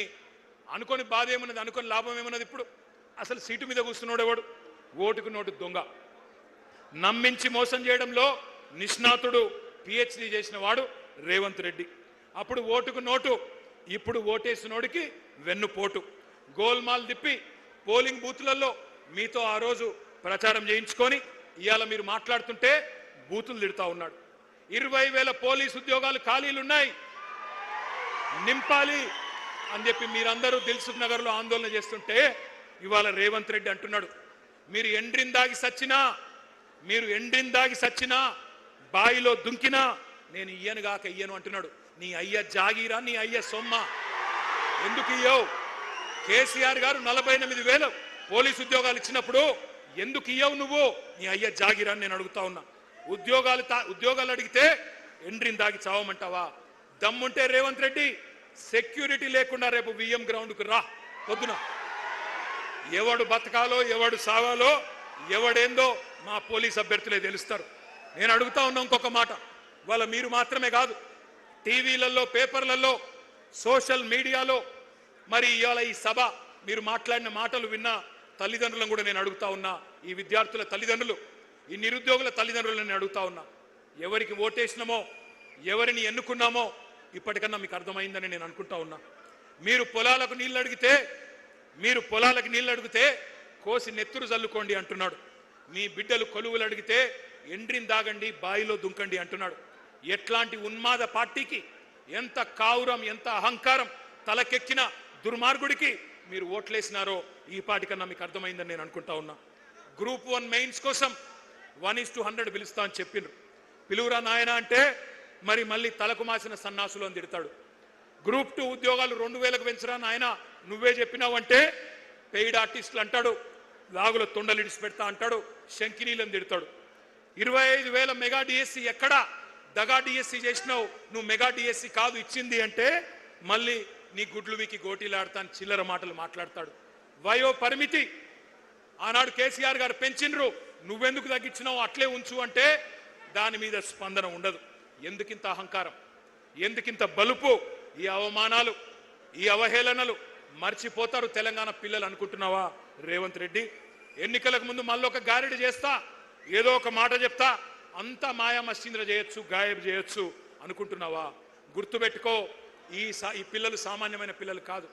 [SPEAKER 2] అనుకోని బాధ ఏమున్నది, అనుకోని లాభం ఏమున్నది? ఇప్పుడు అసలు సీటు మీద కూర్చున్నాడు ఎవడు? ఓటుకు నోటు దొంగ, నమ్మించి మోసం చేయడంలో నిష్ణాతుడు, పిహెచ్డి చేసిన వాడు రేవంత్ రెడ్డి. అప్పుడు ఓటుకు నోటు, ఇప్పుడు ఓటేసినోడికి వెన్నుపోటు. గోల్మాల్ తిప్పి పోలింగ్ బూతులలో మీతో ఆ రోజు ప్రచారం చేయించుకొని ఇవాళ మీరు మాట్లాడుతుంటే బూతులు తిడతా ఉన్నాడు. 20,000 పోలీసు ఉద్యోగాలు ఖాళీలున్నాయి, నింపాలి అని చెప్పి మీరందరూ దిల్సుఖ్ నగర్లో ఆందోళన చేస్తుంటే ఇవాళ రేవంత్ రెడ్డి అంటున్నాడు, మీరు ఎండ్రిందాగి సచ్చినా బాయిలో దుంకినా నేను ఇయ్యనుగాక ఇయ్యను అంటున్నాడు. నీ అయ్య జాగీరా, నీ అయ్య సొమ్మ, ఎందుకు ఇయ్యవు? కేసీఆర్ గారు 48,000 పోలీసు ఉద్యోగాలు ఇచ్చినప్పుడు ఎందుకు ఇయ్యవు నువ్వు? నీ అయ్య జాగీరా అని నేను అడుగుతా ఉన్నా. ఉద్యోగాలు అడిగితే ఎండ్రిందాగి చావమంటావా? దమ్ముంటే రేవంత్ రెడ్డి సెక్యూరిటీ లేకుండా రేపు విఎం గ్రౌండ్కు రా పొద్దున. ఎవడు బతకాలో ఎవడు సావాలో ఎవడేందో మా పోలీస్ అభ్యర్థులే తెలుస్తారు. నేను అడుగుతా ఉన్నా ఇంకొక మాట, వాళ్ళ మీరు మాత్రమే కాదు, టీవీలలో, పేపర్లలో, సోషల్ మీడియాలో, మరి ఇవాళ ఈ సభ మీరు మాట్లాడిన మాటలు విన్న తల్లిదండ్రులను కూడా నేను అడుగుతా ఉన్నా, ఈ విద్యార్థుల తల్లిదండ్రులు, ఈ నిరుద్యోగుల తల్లిదండ్రులను నేను అడుగుతా ఉన్నా, ఎవరికి ఓటేసినామో, ఎవరిని ఎన్నుకున్నామో ఇప్పటికన్నా మీకు అర్థమైందని నేను అనుకుంటా ఉన్నా. మీరు పొలాలకు నీళ్ళు అడిగితే కోసి నెత్తురు చల్లుకోండి అంటున్నాడు. మీ బిడ్డలు కొలువులు అడిగితే ఎండ్రిని దాగండి, బాయిలో దుంకండి అంటున్నాడు. ఎట్లాంటి ఉన్మాద పార్టీకి, ఎంత కావురం, ఎంత అహంకారం తలకెక్కిన దుర్మార్గుడికి మీరు ఓట్లేసినారో ఈ పాటికన్నా మీకు అర్థమైందని నేను అనుకుంటా ఉన్నా. గ్రూప్ 1 మెయిన్స్ కోసం 1:100 పిలుస్తా అని చెప్పిండ్రు. పిలువురా నాయన అంటే మరి మళ్ళీ తలకు మాసిన సన్నాసులు అని తిడతాడు. గ్రూప్ 2 ఉద్యోగాలు 2,000కు పెంచరా నాయన, నువ్వే చెప్పినావంటే పెయిడ్ ఆర్టిస్టులు అంటాడు, లాగుల తొండలు ఇడిచి పెడతా అంటాడు, శంకినీలను తిడతాడు. 25,000 మెగా డిఎస్సి ఎక్కడా? దగా డిఎస్సి చేసినావు నువ్వు, మెగా డిఎస్సి కాదు ఇచ్చింది అంటే మళ్ళీ నీ గుడ్లు వీకి గోటీలాడతాను చిల్లర మాటలు మాట్లాడతాడు. వయో పరిమితి ఆనాడు కేసీఆర్ గారు పెంచిండ్రు, నువ్వెందుకు తగ్గించినావు, అట్లే ఉంచు అంటే దాని మీద స్పందన ఉండదు. ఎందుకింత అహంకారం, ఎందుకింత బలుపు? ఈ అవమానాలు, ఈ అవహేళనలు మర్చిపోతారు తెలంగాణ పిల్లలు అనుకుంటున్నావా రేవంత్ రెడ్డి? ఎన్నికలకు ముందు మళ్ళీ ఒక గారెడి చేస్తా, ఏదో ఒక మాట చెప్తా, అంతా మాయా మస్సింద్ర చేయొచ్చు, గాయబ్ చేయొచ్చు అనుకుంటున్నావా? గుర్తుపెట్టుకో, ఈ పిల్లలు సామాన్యమైన పిల్లలు కాదు.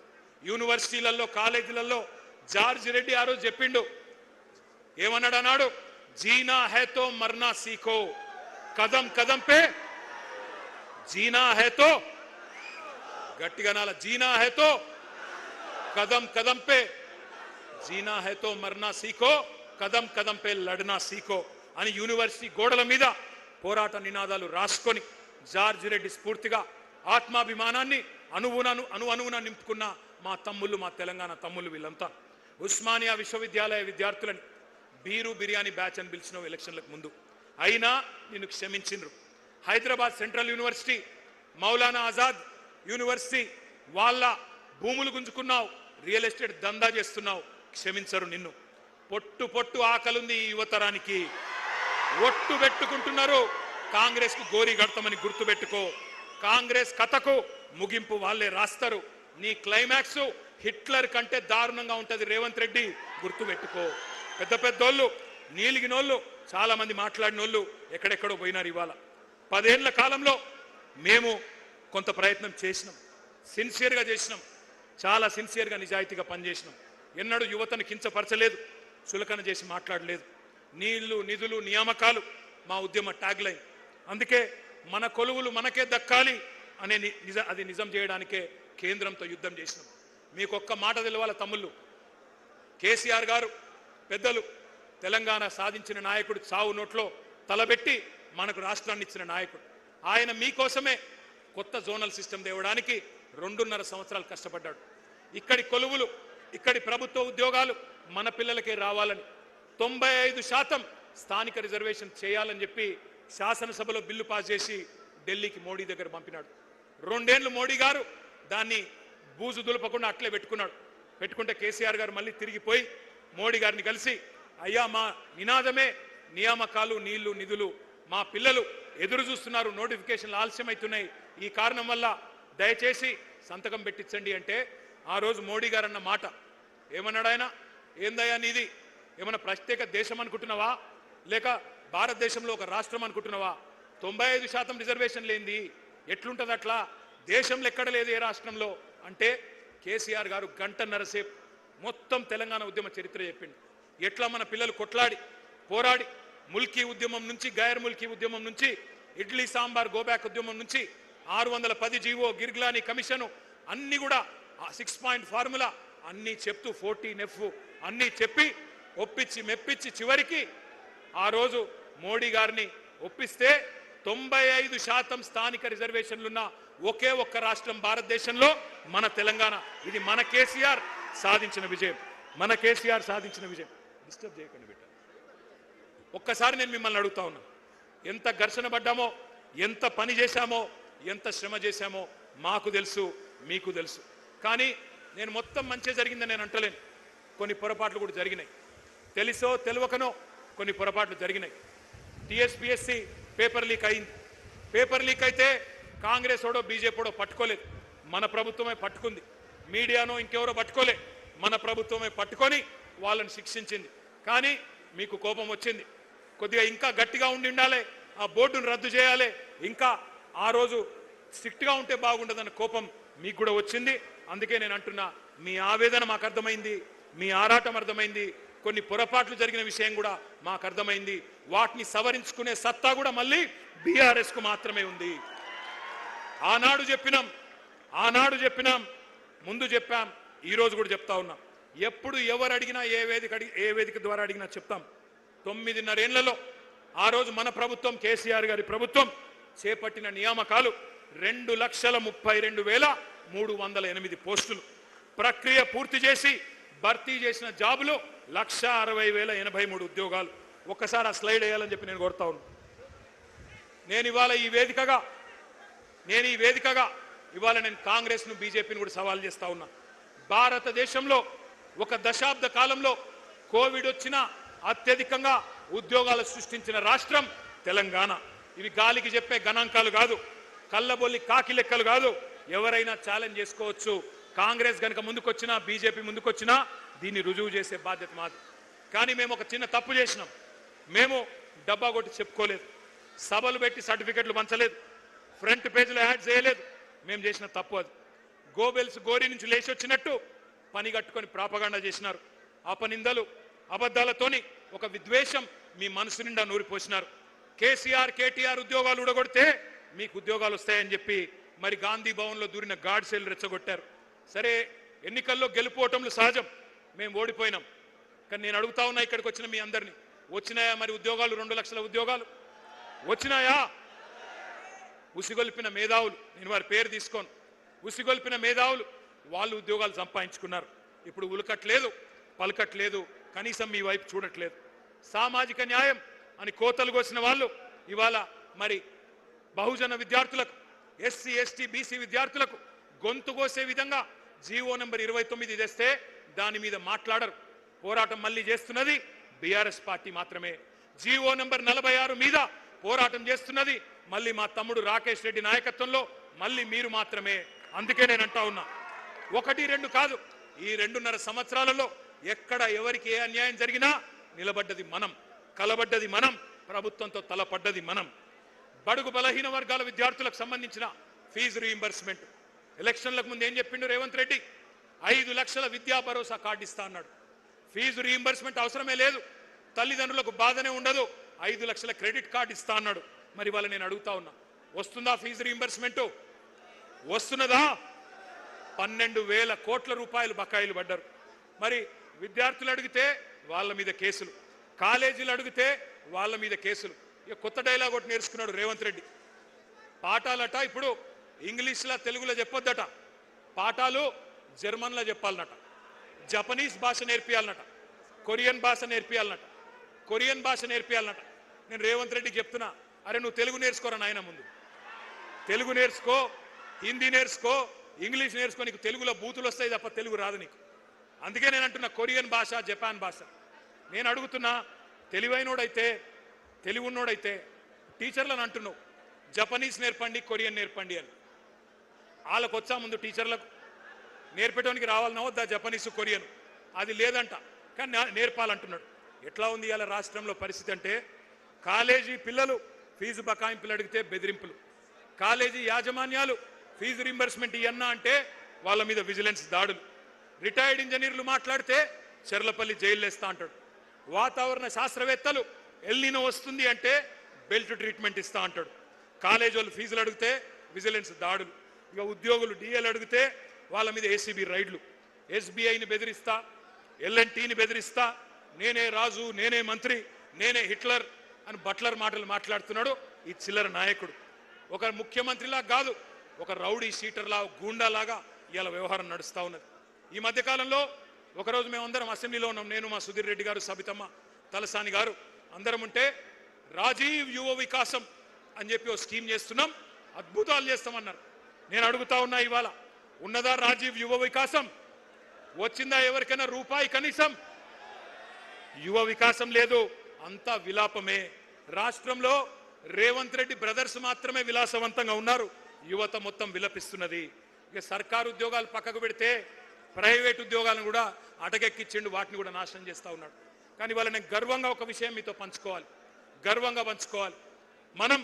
[SPEAKER 2] యూనివర్సిటీలలో, కాలేజీలలో జార్జ్ రెడ్డి ఆ రోజు చెప్పిండు, ఏమన్నాడు అన్నాడు, జీనా హైతో మర్నా సీఖో, కదం కదం పే జీనా హైతో, గట్టిగా నాల, జీనా హైతో కదం కదం పే, జీనా హైతో మర్నా సీఖో, కదం కదం పే లడ్నా సీఖో అని యూనివర్సిటీ గోడల మీద పోరాట నినాదాలు రాసుకొని జార్జ్ రెడ్డి స్ఫూర్తిగా ఆత్మాభిమానాన్ని అణువున నింపుకున్న మా తమ్ముళ్ళు, మా తెలంగాణ తమ్ముళ్ళు వీళ్ళంతా. ఉస్మానియా విశ్వవిద్యాలయ విద్యార్థులని బీరు బిర్యానీ బ్యాచ్ అని పిలిచిన ఎలక్షన్లకు ముందు, అయినా నిన్ను క్షమించిండ్రు. Hyderabad central university, Maulana Azad university వాళ్ళ భూములు గుంజుకున్నావు, రియల్ ఎస్టేట్ దందా చేస్తున్నావు, క్షమించరు నిన్ను. పొట్టు పొట్టు ఆకలుంది ఈ యువతరానికి. ఒట్టు పెట్టుకుంటున్నారు కాంగ్రెస్ కు గోరి గడతామని గుర్తుపెట్టుకో. కాంగ్రెస్ కథకు ముగింపు వాళ్ళే రాస్తారు. నీ క్లైమాక్స్ హిట్లర్ కంటే దారుణంగా ఉంటది రేవంత్ రెడ్డి, గుర్తుపెట్టుకో. పెద్ద పెద్దోళ్ళు, నీలిగినోళ్ళు, చాలా మంది మాట్లాడినోళ్ళు ఎక్కడెక్కడో పోయినారు. ఇవాళ 10 ఏళ్ల కాలంలో మేము కొంత ప్రయత్నం చేసినాం, సిన్సియర్గా చేసినాం, చాలా సిన్సియర్గా నిజాయితీగా పనిచేసినాం. ఎన్నడూ యువతను కించపరచలేదు, చులకన చేసి మాట్లాడలేదు. నీళ్లు, నిధులు, నియామకాలు మా ఉద్యమ ట్యాగ్ లైన్. అందుకే మన కొలువులు మనకే దక్కాలి అనే అది నిజం చేయడానికే కేంద్రంతో యుద్ధం చేసినాం. మీకు ఒక్క మాట తెలవాల తమ్ముళ్ళు, కేసీఆర్ గారు పెద్దలు తెలంగాణ సాధించిన నాయకుడు, చావు నోట్లో తలబెట్టి మనకు రాష్ట్రాన్ని ఇచ్చిన నాయకుడు. ఆయన మీకోసమే కొత్త జోనల్ సిస్టమ్ తేవడానికి 2.5 సంవత్సరాలు కష్టపడ్డాడు. ఇక్కడి కొలువులు, ఇక్కడి ప్రభుత్వ ఉద్యోగాలు మన పిల్లలకే రావాలని 95% స్థానిక రిజర్వేషన్ చేయాలని చెప్పి శాసనసభలో బిల్లు పాస్ చేసి ఢిల్లీకి మోడీ దగ్గర పంపినాడు. 2 ఏళ్లు మోడీ గారు దాన్ని బూజు దులపకుండా అట్లే పెట్టుకున్నాడు. పెట్టుకుంటే కేసీఆర్ గారు మళ్ళీ తిరిగిపోయి మోడీ గారిని కలిసి, అయ్యా మా నినాదమే నియామకాలు, నీళ్లు, నిధులు, మా పిల్లలు ఎదురు చూస్తున్నారు, నోటిఫికేషన్లు ఆలస్యమవుతున్నాయి, ఈ కారణం వల్ల దయచేసి సంతకం పెట్టించండి అంటే ఆ రోజు మోడీ గారు అన్న మాట ఏమన్నాడు ఆయన? ఏందయ్యా నీది ఏమన్నా ప్రత్యేక దేశం అనుకుంటున్నావా, లేక భారతదేశంలో ఒక రాష్ట్రం అనుకుంటున్నావా? 95% రిజర్వేషన్ లేనిది ఎట్లుంటుంది అట్లా? దేశంలో ఎక్కడ లేదు ఏ రాష్ట్రంలో అంటే కేసీఆర్ గారు 1.5 సేపు మొత్తం తెలంగాణ ఉద్యమ చరిత్ర చెప్పిండు. ఎట్లా మన పిల్లలు కొట్లాడి పోరాడి ముల్కీ ఉద్యమం నుంచి, గైర్ ముల్కీ ఉద్యమం నుంచి, ఇడ్లీ సాంబార్ గోబ్యాక్ ఉద్యమం నుంచి 610 జీవో, గిర్గ్లానీ కమిషను అన్ని కూడా 6 పాయింట్ ఫార్ములా అన్ని చెప్తూ 14F అన్ని చెప్పి ఒప్పించి మెప్పించి చివరికి ఆ రోజు మోడీ గారిని ఒప్పిస్తే 95% స్థానిక రిజర్వేషన్లున్న ఒకే ఒక్క రాష్ట్రం భారతదేశంలో మన తెలంగాణ. ఇది మన కేసీఆర్ సాధించిన విజయం, మన కేసీఆర్ సాధించిన విజయం. డిస్టర్బ్ చేయకండి బిడ్డ. ఒక్కసారి నేను మిమ్మల్ని అడుగుతా ఉన్నా, ఎంత ఘర్షణ పడ్డామో, ఎంత పని చేశామో, ఎంత శ్రమ చేశామో మాకు తెలుసు, మీకు తెలుసు. కానీ నేను మొత్తం మంచి జరిగిందని నేను అంటలేను. కొన్ని పొరపాట్లు కూడా జరిగినాయి, తెలుసో తెలియకనో కొన్ని పొరపాట్లు జరిగినాయి. టీఎస్పీఎస్సీ పేపర్ లీక్ అయింది. పేపర్ లీక్ అయితే కాంగ్రెస్ ఓడో బీజేపీడో పట్టుకోలేదు, మన ప్రభుత్వమే పట్టుకుంది. మీడియానో ఇంకెవరో పట్టుకోలే, మన ప్రభుత్వమే పట్టుకొని వాళ్ళని శిక్షించింది. కానీ మీకు కోపం వచ్చింది. కొద్దిగా ఇంకా గట్టిగా ఉండాలి, ఆ బోర్డును రద్దు చేయాలి, ఇంకా ఆ రోజు స్ట్రిక్ట్గా ఉంటే బాగుండదన్న కోపం మీకు కూడా వచ్చింది. అందుకే నేను అంటున్నా, మీ ఆవేదన మాకు అర్థమైంది, మీ ఆరాటం అర్థమైంది, కొన్ని పొరపాట్లు జరిగిన విషయం కూడా మాకు అర్థమైంది. వాటిని సవరించుకునే సత్తా కూడా మళ్ళీ బీఆర్ఎస్ కు మాత్రమే ఉంది. ఆనాడు చెప్పినాం, ముందు చెప్పాం, ఈ రోజు కూడా చెప్తా ఉన్నాం. ఎప్పుడు ఎవరు అడిగినా, ఏ వేదిక ద్వారా అడిగినా చెప్తాం. 9.5 ఏళ్లలో ఆ రోజు మన ప్రభుత్వం, కేసీఆర్ గారి ప్రభుత్వం చేపట్టిన నియామకాలు 2,32,308 పోస్టులు. ప్రక్రియ పూర్తి చేసి భర్తీ చేసిన జాబులు 1,60,083 ఉద్యోగాలు. ఒక్కసారి ఆ స్లైడ్ వేయాలని చెప్పి నేను కోరుతా ఉన్నాను. నేను ఇవాళ ఈ వేదికగా ఇవాళ నేను కాంగ్రెస్ను, బీజేపీని కూడా సవాల్ చేస్తా ఉన్నా. భారతదేశంలో ఒక దశాబ్ద కాలంలో కోవిడ్ వచ్చిన అత్యధికంగా ఉద్యోగాలు సృష్టించిన రాష్ట్రం తెలంగాణ. ఇవి గాలికి చెప్పే గణాంకాలు కాదు, కళ్ళబొల్లి కాకి లెక్కలు కాదు. ఎవరైనా ఛాలెంజ్ చేసుకోవచ్చు. కాంగ్రెస్ గనుక ముందుకొచ్చినా, బీజేపీ ముందుకొచ్చినా దీన్ని రుజువు చేసే బాధ్యత మాది. కానీ మేము ఒక చిన్న తప్పు చేసినాం. మేము డబ్బా కొట్టి చెప్పుకోలేదు, సభలు పెట్టి సర్టిఫికెట్లు పంచలేదు, ఫ్రంట్ పేజీలో యాడ్ చేయలేదు. మేము చేసిన తప్పు అది. గోబెల్స్ గోరి నుంచి లేచి వచ్చినట్టు పని కట్టుకొని ప్రాపగాండా చేసినారు. అపనిందలు, అబద్ధాలతోని ఒక విద్వేషం మీ మనసు నిండా నూరిపోసినారు. కేసీఆర్, కేటీఆర్ ఉద్యోగాలు ఊడగొడితే మీకు ఉద్యోగాలు వస్తాయని చెప్పి మరి గాంధీ భవన్లో దూరిన గాడ్సేలు రెచ్చగొట్టారు. సరే, ఎన్నికల్లో గెలుపోవటంలో సహజం, మేము ఓడిపోయినాం. కానీ నేను అడుగుతా ఉన్నా ఇక్కడికి వచ్చిన మీ అందరినీ, వచ్చినాయా మరి ఉద్యోగాలు? 2 లక్షల ఉద్యోగాలు వచ్చినాయా? ఉసిగొల్పిన మేధావులు, నేను వారి పేరు తీసుకోను, ఉసిగొల్పిన మేధావులు వాళ్ళు ఉద్యోగాలు సంపాదించుకున్నారు. ఇప్పుడు ఉలకట్లేదు, పలకట్లేదు, కనీసం మీ వైపు చూడట్లేదు. సామాజిక న్యాయం అని కోతలు కోసిన వాళ్ళు ఇవాళ మరి బహుజన విద్యార్థులకు, ఎస్సీ ఎస్టీ బీసీ విద్యార్థులకు గొంతు కోసే విధంగా జీవో నెంబర్ 29 తెస్తే దాని మీద మాట్లాడరు. పోరాటం మళ్ళీ చేస్తున్నది బీఆర్ఎస్ పార్టీ మాత్రమే. జీవో నెంబర్ 46 మీద పోరాటం చేస్తున్నది మళ్ళీ మా తమ్ముడు రాకేష్ రెడ్డి నాయకత్వంలో మళ్ళీ మీరు మాత్రమే. అందుకే నేను అంటా ఉన్నా, 1-2 కాదు, ఈ 2.5 సంవత్సరాలలో ఎక్కడ ఎవరికి ఏ అన్యాయం జరిగినా నిలబడ్డది మనం, కలబడ్డది మనం, ప్రభుత్వంతో తలపడ్డది మనం. బడుగు బలహీన వర్గాల విద్యార్థులకు సంబంధించిన ఫీజు రీయింబర్స్మెంట్ ఎలక్షన్లకు ముందు ఏం చెప్పిండు రేవంత్ రెడ్డి? 5 లక్షల విద్యా భరోసా కార్డు ఇస్తా అన్నాడు. ఫీజు రీయింబర్స్మెంట్ అవసరమే లేదు, తల్లిదండ్రులకు బాధనే ఉండదు, 5 లక్షల క్రెడిట్ కార్డు ఇస్తా అన్నాడు. మరి వాళ్ళ నేను అడుగుతా ఉన్నా, వస్తుందా ఫీజు రీయింబర్స్మెంట్? వస్తున్నదా? 12,000 కోట్ల రూపాయలు బకాయిలు పడ్డారు. మరి విద్యార్థులు అడిగితే వాళ్ళ మీద కేసులు, కాలేజీలు అడిగితే వాళ్ళ మీద కేసులు. ఇక కొత్త డైలాగ్ ఒకటి నేర్చుకున్నాడు రేవంత్ రెడ్డి. పాఠాలట ఇప్పుడు ఇంగ్లీష్లో తెలుగులో చెప్పొద్దట, పాఠాలు జర్మన్లో చెప్పాలన్నట, జపనీస్ భాష నేర్పియాలన్నట, కొరియన్ భాష నేర్పియాలన్నట, కొరియన్ భాష నేర్పియాలన్నట. నేను రేవంత్ రెడ్డికి చెప్తున్నా, అరే నువ్వు తెలుగు నేర్చుకోరా నాయన, ముందు తెలుగు నేర్చుకో, హిందీ నేర్చుకో, ఇంగ్లీష్ నేర్చుకో, నీకు తెలుగులో బూతులు వస్తాయి తప్ప తెలుగు రాదు నీకు. అందుకే నేను అంటున్నా కొరియన్ భాష, జపాన్ భాష. నేను అడుగుతున్నా, తెలివైనోడైతే తెలివున్నోడైతే టీచర్లను అంటున్నావు జపనీస్ నేర్పండి, కొరియన్ నేర్పండి అని. వాళ్ళకు వచ్చా ముందు టీచర్లకు నేర్పేటానికి రావాలన్నా వద్దా జపనీసు కొరియన్? అది లేదంట, కానీ నేర్పాలంటున్నాడు. ఎట్లా ఉంది ఇవాళ రాష్ట్రంలో పరిస్థితి అంటే, కాలేజీ పిల్లలు ఫీజు బకాయింపులు అడిగితే బెదిరింపులు, కాలేజీ యాజమాన్యాలు ఫీజు రింబర్స్మెంట్ ఇవన్నా అంటే వాళ్ళ మీద విజిలెన్స్ దాడులు, రిటైర్డ్ ఇంజనీర్లు మాట్లాడితే చెర్లపల్లి జైలు వేస్తా అంటాడు, వాతావరణ శాస్త్రవేత్తలు ఎల్నినో వస్తుంది అంటే బెల్ట్ ట్రీట్మెంట్ ఇస్తా అంటాడు, కాలేజీ వాళ్ళు ఫీజులు అడిగితే విజిలెన్స్ దాడులు, ఇక ఉద్యోగులు డిఎల్ అడిగితే వాళ్ళ మీద ఏసీబీ రైడ్లు, ఎస్బీఐని బెదిరిస్తా, ఎల్ఎన్టీని బెదిరిస్తా, నేనే రాజు, నేనే మంత్రి, నేనే హిట్లర్ అని బట్లర్ మాటలు మాట్లాడుతున్నాడు ఈ చిల్లర నాయకుడు. ఒక ముఖ్యమంత్రిలా కాదు, ఒక రౌడీ షీటర్లా, గూండాలాగా ఇవాళ వ్యవహారం నడుస్తూ ఉన్నది. ఈ మధ్యకాలంలో ఒకరోజు మేమందరం అసెంబ్లీలో ఉన్నాం, నేను, మా సుధీర్ రెడ్డి గారు, సబితమ్మ, తలసాని గారు అందరం ఉంటే, రాజీవ్ యువ వికాసం అని చెప్పి ఒక స్కీమ్ చేస్తున్నాం, అద్భుతాలు చేస్తామన్నారు. నేను అడుగుతా ఉన్నా, ఇవాళ ఉన్నదా రాజీవ్ యువ వికాసం? వచ్చిందా ఎవరికైనా రూపాయి కనీసం? యువ వికాసం లేదు, అంతా విలాపమే. రాష్ట్రంలో రేవంత్ రెడ్డి బ్రదర్స్ మాత్రమే విలాసవంతంగా ఉన్నారు, యువత మొత్తం విలపిస్తున్నది. ఇక సర్కారు ఉద్యోగాలు పక్కకు పెడితే ప్రైవేట్ ఉద్యోగాలను కూడా అటకెక్కిచ్చిండు, వాటిని కూడా నాశనం చేస్తూ ఉన్నాడు. కానీ వాళ్ళ నేను గర్వంగా ఒక విషయం మీతో పంచుకోవాలి, గర్వంగా పంచుకోవాలి. మనం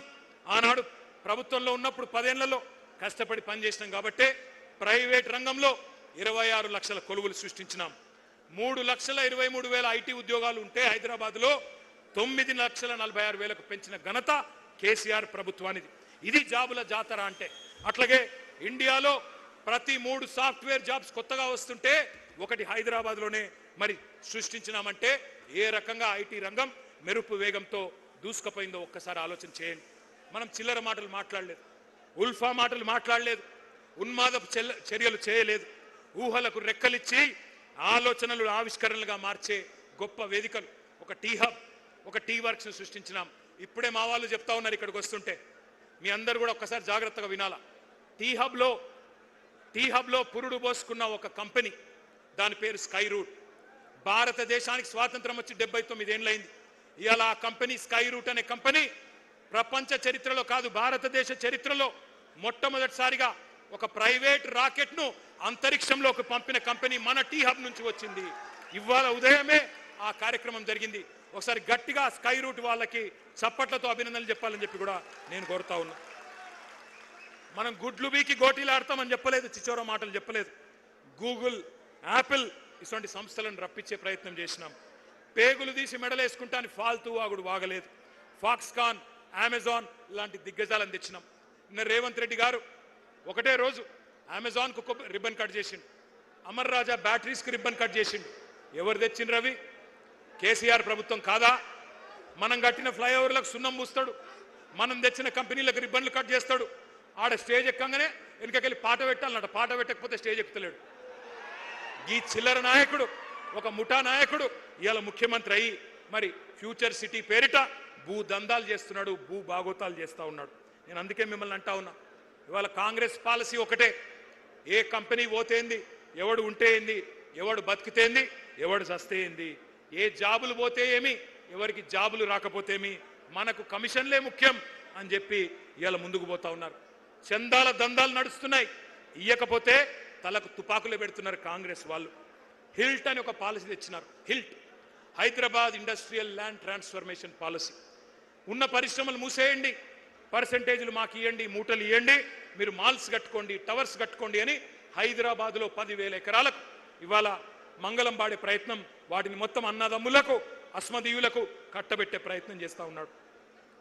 [SPEAKER 2] ఆనాడు ప్రభుత్వంలో ఉన్నప్పుడు 10 ఏళ్లలో కష్టపడి పనిచేసినాం కాబట్టే ప్రైవేట్ రంగంలో 26 లక్షల కొలువులు సృష్టించినాం. 3,23,000 ఐటీ ఉద్యోగాలు ఉంటే హైదరాబాద్లో 9,46,000 పెంచిన ఘనత కేసీఆర్ ప్రభుత్వానిది. ఇది జాబుల జాతర అంటే. అట్లాగే ఇండియాలో ప్రతి 3 సాఫ్ట్వేర్ జాబ్స్ కొత్తగా వస్తుంటే ఒకటి హైదరాబాద్లోనే మరి సృష్టించినామంటే ఏ రకంగా ఐటీ రంగం మెరుపు వేగంతో దూసుకుపోయిందో ఒక్కసారి ఆలోచన చేయండి. మనం చిల్లర మాటలు మాట్లాడలేదు, ఉల్ఫా మాటలు మాట్లాడలేదు, ఉన్మాదపు చర్యలు చేయలేదు, ఊహలకు రెక్కలిచ్చి ఆలోచనలు ఆవిష్కరణలుగా మార్చే గొప్ప వేదికలు, ఒక టీ హబ్, ఒక టీ వర్క్స్ సృష్టించినాం. ఇప్పుడే మా వాళ్ళు చెప్తా ఉన్నారు ఇక్కడికి వస్తుంటే, మీ అందరూ కూడా ఒక్కసారి జాగ్రత్తగా వినాలా. టీ హబ్లో పురుడు పోసుకున్న ఒక కంపెనీ, దాని పేరు స్కై రూట్. భారతదేశానికి స్వాతంత్రం వచ్చి 79 ఏళ్ళైంది. ఇవాళ ఆ కంపెనీ స్కై రూట్ అనే కంపెనీ ప్రపంచ చరిత్రలో కాదు, భారతదేశ చరిత్రలో మొట్టమొదటిసారిగా ఒక ప్రైవేట్ రాకెట్ను అంతరిక్షంలోకి పంపిన కంపెనీ మన టీ హబ్ నుంచి వచ్చింది. ఇవాళ ఉదయమే ఆ కార్యక్రమం జరిగింది. ఒకసారి గట్టిగా స్కై రూట్ వాళ్ళకి చప్పట్లతో అభినందనలు చెప్పాలని చెప్పి కూడా నేను కోరుతా ఉన్నా. మనం గుడ్లు బీకి గోటీలు ఆడతామని చెప్పలేదు, చిచోర మాటలు చెప్పలేదు. గూగుల్, యాపిల్ ఇటువంటి సంస్థలను రప్పించే ప్రయత్నం చేసినాం. పేగులు తీసి మెడలేసుకుంటాని ఫాల్తూ వాగుడు వాగలేదు. ఫాక్స్కాన్, అమెజాన్ లాంటి దిగ్గజాలను తెచ్చినాం. నిన్న రేవంత్ రెడ్డి గారు ఒకటే రోజు అమెజాన్కు రిబ్బన్ కట్ చేసిండు, అమర్ రాజా బ్యాటరీస్కి రిబ్బన్ కట్ చేసిండు. ఎవరు తెచ్చిండ్రు అవి? కేసీఆర్ ప్రభుత్వం కాదా? మనం కట్టిన ఫ్లైఓవర్లకు సున్నం పూస్తాడు, మనం తెచ్చిన కంపెనీలకు రిబ్బన్లు కట్ చేస్తాడు. ఆడ స్టేజ్ ఎక్కంగానే వెనుకకెళ్ళి పాట పెట్టాలన్నట, పాట పెట్టకపోతే స్టేజ్ ఎక్కుతలేడు. ఈ చిల్లర నాయకుడు, ఒక ముఠా నాయకుడు ఇవాళ ముఖ్యమంత్రి అయ్యి మరి ఫ్యూచర్ సిటీ పేరిట భూ దందాలు చేస్తున్నాడు, భూ బాగోతాలు చేస్తూ ఉన్నాడు. నేను అందుకే మిమ్మల్ని అంటా ఉన్నా, ఇవాళ కాంగ్రెస్ పాలసీ ఒకటే, ఏ కంపెనీ పోతేంది, ఎవడు ఉంటే ఏంది, ఎవడు బతికితేంది, ఎవడు చస్తేంది, ఏ జాబులు పోతే ఏమి, ఎవరికి జాబులు రాకపోతేమి, మనకు కమిషన్లే ముఖ్యం అని చెప్పి ఇవాళ ముందుకు పోతా ఉన్నారు. చందాల దందాలు నడుస్తున్నాయి, ఇయ్యకపోతే తలకు తుపాకులు పెడుతున్నారు కాంగ్రెస్ వాళ్ళు. హిల్ట్ అని ఒక పాలసీ తెచ్చినారు, HILT Hyderabad industrial land transformation policy. ఉన్న పరిశ్రమలు మూసేయండి, పర్సెంటేజ్లు మాకు ఇవ్వండి, మూటలు ఇవ్వండి, మీరు మాల్స్ కట్టుకోండి, టవర్స్ కట్టుకోండి అని హైదరాబాద్లో 10,000 ఎకరాలకు ఇవాళ మంగళం పాడే ప్రయత్నం, వాటిని మొత్తం అన్నదమ్ములకు అస్మదీయులకు కట్టబెట్టే ప్రయత్నం చేస్తూ ఉన్నాడు.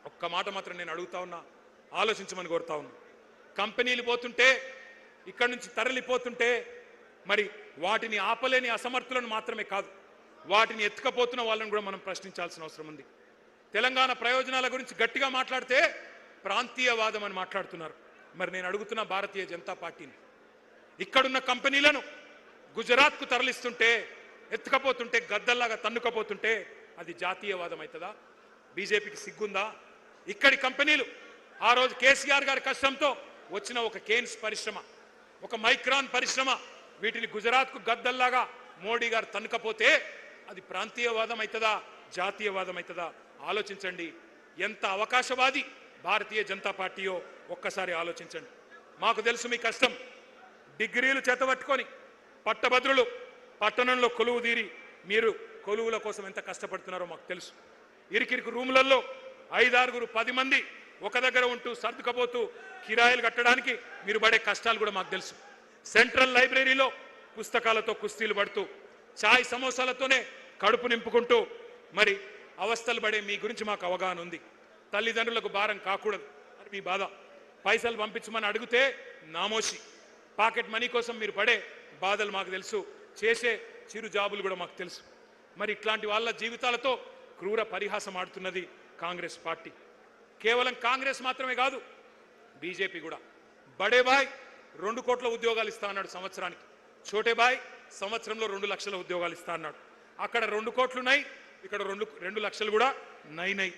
[SPEAKER 2] ఒక్క మాట మాత్రం నేను అడుగుతా ఉన్నా, ఆలోచించమని కోరుతా ఉన్నా. కంపెనీలు పోతుంటే, ఇక్కడి నుంచి తరలిపోతుంటే, మరి వాటిని ఆపలేని అసమర్థులను మాత్రమే కాదు, వాటిని ఎత్తుకపోతున్న వాళ్ళని కూడా మనం ప్రశ్నించాల్సిన అవసరం ఉంది. తెలంగాణ ప్రయోజనాల గురించి గట్టిగా మాట్లాడితే ప్రాంతీయవాదం అని మాట్లాడుతున్నారు. మరి నేను అడుగుతున్న భారతీయ జనతా పార్టీని, ఇక్కడున్న కంపెనీలను గుజరాత్కు తరలిస్తుంటే, ఎత్తుకపోతుంటే, గద్దల్లాగా తన్నుకపోతుంటే అది జాతీయవాదం అవుతుందా? బీజేపీకి సిగ్గుందా? ఇక్కడి కంపెనీలు ఆ రోజు కేసీఆర్ గారి కష్టంతో వచ్చిన ఒక కేన్స్ పరిశ్రమ, ఒక మైక్రాన్ పరిశ్రమ, వీటిని గుజరాత్కు గద్దల్లాగా మోడీ గారు తన్నుకపోతే అది ప్రాంతీయవాదం అవుతుందా, జాతీయవాదం అవుతుందా? ఆలోచించండి. ఎంత అవకాశవాది భారతీయ జనతా పార్టీయో ఒక్కసారి ఆలోచించండి. మాకు తెలుసు మీ కష్టం. డిగ్రీలు చేతబట్టుకొని పట్టభద్రులు పట్టణంలో కొలువు తీరి మీరు కొలువుల కోసం ఎంత కష్టపడుతున్నారో మాకు తెలుసు. ఇరికిరికి రూములలో 5-6, 10 మంది ఒక దగ్గర ఉంటూ సర్దుకపోతూ కిరాయిలు కట్టడానికి మీరు పడే కష్టాలు కూడా మాకు తెలుసు. సెంట్రల్ లైబ్రరీలో పుస్తకాలతో కుస్తీలు పడుతూ, చాయ్ సమోసాలతోనే కడుపు నింపుకుంటూ మరి అవస్థలు పడే మీ గురించి మాకు అవగాహన ఉంది. తల్లిదండ్రులకు భారం కాకూడదు అని మీ బాధ. పైసలు పంపించమని అడిగితే నామోషి. పాకెట్ మనీ కోసం మీరు పడే బాధలు మాకు తెలుసు, చేసే చిరు జాబులు కూడా మాకు తెలుసు. మరి ఇట్లాంటి వాళ్ళ జీవితాలతో క్రూర పరిహాసం ఆడుతున్నది కాంగ్రెస్ పార్టీ. కేవలం కాంగ్రెస్ మాత్రమే కాదు, బీజేపీ కూడా. బడే బాయ్ 2 కోట్ల ఉద్యోగాలు ఇస్తా అన్నాడు సంవత్సరానికి, చోటే బాయ్ సంవత్సరంలో 2 లక్షల ఉద్యోగాలు ఇస్తా అన్నాడు. అక్కడ 2 కోట్లున్నాయి, ఇక్కడ 2 లక్షలు కూడా నై.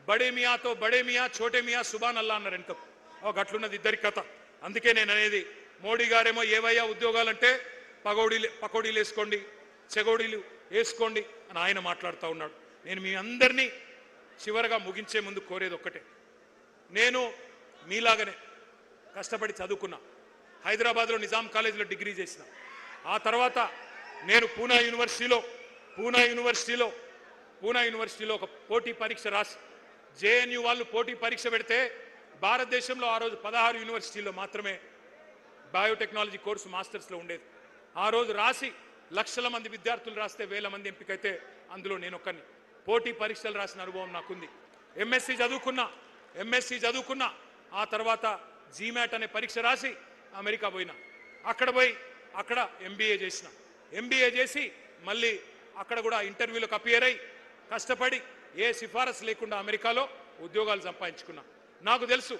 [SPEAKER 2] బడే మియాతో బడే మియా, చోటే మియా సుబాన్ అల్లా అన్నారు వెనుక. గట్లున్నది ఇద్దరి కథ. అందుకే నేను అనేది, మోడీ గారేమో ఏవయ్యా ఉద్యోగాలంటే పకోడీలు వేసుకోండి, చెగోడీలు వేసుకోండి అని ఆయన మాట్లాడుతూ ఉన్నాడు. నేను మీ అందరినీ చివరగా ముగించే ముందు కోరేది ఒక్కటే, నేను మీలాగనే కష్టపడి చదువుకున్నా. హైదరాబాద్లో నిజాం కాలేజీలో డిగ్రీ చేసిన. ఆ తర్వాత నేను పూనా యూనివర్సిటీలో ఒక పోటీ పరీక్ష రాసి, జేఎన్యూ వాళ్ళు పోటీ పరీక్ష పెడితే భారతదేశంలో ఆ రోజు 16 యూనివర్సిటీల్లో మాత్రమే బయోటెక్నాలజీ కోర్సు మాస్టర్స్లో ఉండేది. ఆ రోజు రాసి లక్షల మంది విద్యార్థులు రాస్తే 1000 మంది ఎంపికైతే అందులో నేను ఒక్కని. పోటీ పరీక్షలు రాసిన అనుభవం నాకుంది. ఎంఎస్సి చదువుకున్నా. ఆ తర్వాత జీమాట్ అనే పరీక్ష రాసి అమెరికా పోయినా. అక్కడ ఎంబీఏ చేసి మళ్ళీ అక్కడ కూడా ఇంటర్వ్యూలకు అపియర్ అయ్యి కష్టపడి ఏ సిఫారసు లేకుండా అమెరికాలో ఉద్యోగాలు సంపాదించుకున్నా. నాకు తెలుసు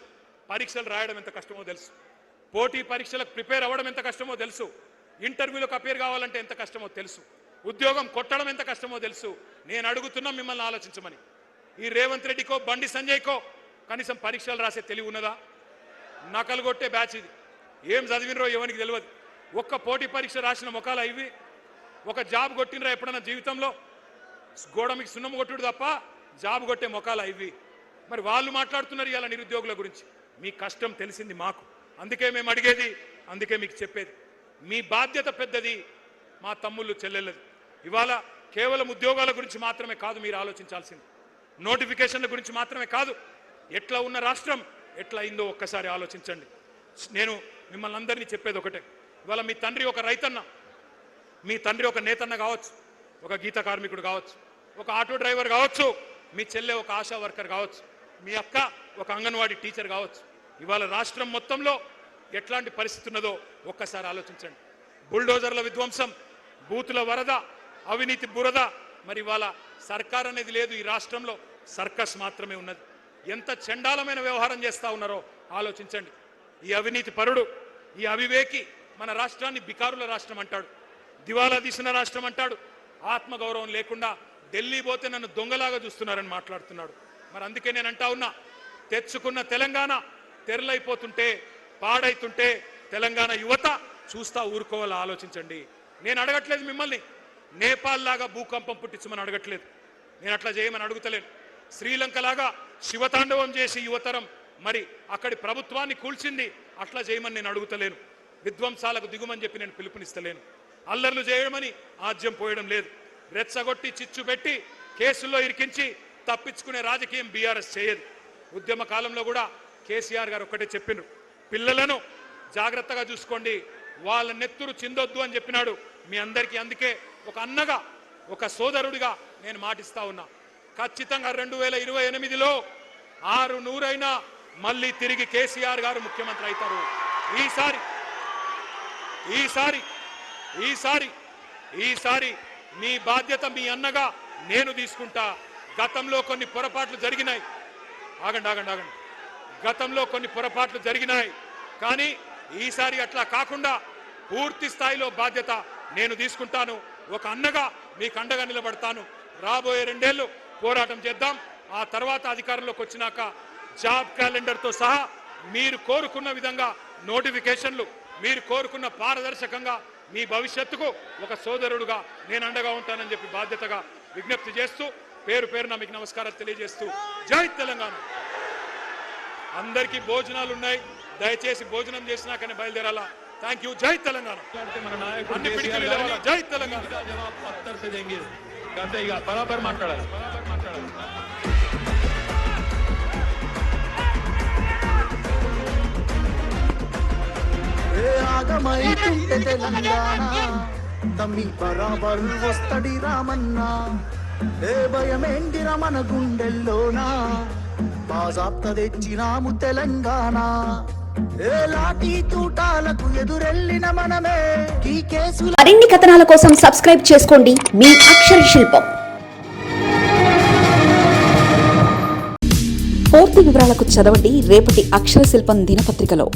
[SPEAKER 2] పరీక్షలు రాయడం ఎంత కష్టమో తెలుసు, పోటీ పరీక్షలకు ప్రిపేర్ అవ్వడం ఎంత కష్టమో తెలుసు, ఇంటర్వ్యూలకు అపియర్ కావాలంటే ఎంత కష్టమో తెలుసు, ఉద్యోగం కొట్టడం ఎంత కష్టమో తెలుసు. నేను అడుగుతున్నా మిమ్మల్ని ఆలోచించమని. ఈ రేవంత్ రెడ్డికో బండి సంజయ్కో కనీసం పరీక్షలు రాసే తెలివి ఉన్నదా? నకలు కొట్టే బ్యాచ్ ఇది. ఏం చదివినరో ఎవరికి తెలియదు. ఒక్క పోటీ పరీక్ష రాసిన మొఖాలు ఇవి. ఒక జాబ్ కొట్టినరా ఎప్పుడన్నా జీవితంలో? గోడ మీకు సున్నం కొట్టుడు తప్ప జాబ్ కొట్టే మొఖాలు ఇవి. మరి వాళ్ళు మాట్లాడుతున్నారు ఇలా నిరుద్యోగుల గురించి. మీ కష్టం తెలిసింది మాకు, అందుకే మేము అడిగేది, అందుకే మీకు చెప్పేది. మీ బాధ్యత పెద్దది, మా తమ్ముళ్ళు చెల్లెళ్ళది. ఇవాళ కేవలం ఉద్యోగాల గురించి మాత్రమే కాదు మీరు ఆలోచించాల్సింది, నోటిఫికేషన్ల గురించి మాత్రమే కాదు. ఎట్లా ఉన్న రాష్ట్రం ఎట్లా అయిందో ఒక్కసారి ఆలోచించండి. నేను మిమ్మల్ని అందరినీ చెప్పేది ఒకటే, ఇవాళ మీ తండ్రి ఒక రైతన్న, మీ తండ్రి ఒక నేతన్న కావచ్చు, ఒక గీత కార్మికుడు కావచ్చు, ఒక ఆటో డ్రైవర్ కావచ్చు, మీ చెల్లె ఒక ఆశా వర్కర్ కావచ్చు, మీ అక్క ఒక అంగన్వాడీ టీచర్ కావచ్చు. ఇవాళ రాష్ట్రం మొత్తంలో ఎట్లాంటి పరిస్థితి ఉన్నదో ఒక్కసారి ఆలోచించండి. బుల్డోజర్ల విధ్వంసం, బూతుల వరద, అవినీతి బురద. మరి ఇవాళ సర్కార్ అనేది లేదు ఈ రాష్ట్రంలో, సర్కస్ మాత్రమే ఉన్నది. ఎంత చండాలమైన వ్యవహారం చేస్తూ ఉన్నారో ఆలోచించండి. ఈ అవినీతి పరుడు, ఈ అవివేకి మన రాష్ట్రాన్ని బికారుల రాష్ట్రం అంటాడు, దివాలా తీసిన రాష్ట్రం అంటాడు. ఆత్మగౌరవం లేకుండా ఢిల్లీ పోతే నన్ను దొంగలాగా చూస్తున్నారని మాట్లాడుతున్నాడు. మరి అందుకే నేను అంటా ఉన్నా, తెచ్చుకున్న తెలంగాణ తెరలైపోతుంటే పాడైతుంటే తెలంగాణ యువత చూస్తా ఊరుకోవాలో ఆలోచించండి. నేను అడగట్లేదు మిమ్మల్ని నేపాల్ లాగా భూకంపం పుట్టించమని అడగట్లేదు, నేను అట్లా చేయమని అడుగుతలేను. శ్రీలంక లాగా శివతాండవం చేసి యువతరం మరి అక్కడి ప్రభుత్వాన్ని కూల్చింది, అట్లా చేయమని నేను అడుగుతలేను. విధ్వంసాలకు దిగుమని చెప్పి నేను పిలుపునిస్తలేను. అల్లర్లు చేయమని ఆజ్యం పోయడం లేదు. రెచ్చగొట్టి చిచ్చు పెట్టి కేసుల్లో ఇరికించి తప్పించుకునే రాజకీయం బీఆర్ఎస్ చేయదు. ఉద్యమ కాలంలో కూడా కేసీఆర్ గారు ఒక్కటే చెప్పిండ్రు, పిల్లలను జాగ్రత్తగా చూసుకోండి, వాళ్ళ నెత్తురు చిందొద్దు అని చెప్పినాడు మీ అందరికీ. అందుకే ఒక అన్నగా ఒక సోదరుడిగా నేను మాటిస్తా ఉన్నా, ఖచ్చితంగా 2028లో 600 మళ్ళీ తిరిగి కేసీఆర్ గారు ముఖ్యమంత్రి అవుతారు. ఈసారి మీ బాధ్యత మీ అన్నగా నేను తీసుకుంటా. గతంలో కొన్ని పొరపాట్లు జరిగినాయి, ఆగండి, గతంలో కొన్ని పొరపాట్లు జరిగినాయి, కానీ ఈసారి అట్లా కాకుండా పూర్తి స్థాయిలో బాధ్యత నేను తీసుకుంటాను. ఒక అన్నగా మీకు అండగా నిలబడతాను. రాబోయే 2 ఏళ్ళు పోరాటం చేద్దాం. ఆ తర్వాత అధికారంలోకి వచ్చినాక జాబ్ క్యాలెండర్తో సహా మీరు కోరుకున్న విధంగా నోటిఫికేషన్లు, మీరు కోరుకున్న పారదర్శకంగా మీ భవిష్యత్తుకు ఒక సోదరుడుగా నేను అండగా ఉంటానని చెప్పి బాధ్యతగా విజ్ఞప్తి చేస్తూ పేరు పేరున మీకు నమస్కారాలు తెలియజేస్తూ జై తెలంగాణ. అందరికీ భోజనాలు ఉన్నాయి, దయచేసి భోజనం చేసినాకనే బయలుదేరాలా. Thank you. జై తెలంగాణ. అన్ని పిడికిలు లేవాలా. జై తెలంగాణ. బరాబర్ మాట్లాడాలి.
[SPEAKER 13] ఆగమైతుంటే తెలంగాణ తమ్మి బరాబరు వస్తడి రామన్నా. ఏ భయమేంటిరా మన గుండెల్లోనా, బాజాప్త తెచ్చినాము తెలంగాణ. ఏ లాఠీ తూటాలకు ఎదురెళ్ళిన మనమే ఈ కేసుల.
[SPEAKER 1] మరిన్ని కథనాల కోసం సబ్స్క్రైబ్ చేసుకోండి మీ అక్షర శిల్పం. పూర్తి వివరాలకు చదవండి రేపటి అక్షర శిల్పం దినపత్రికలో.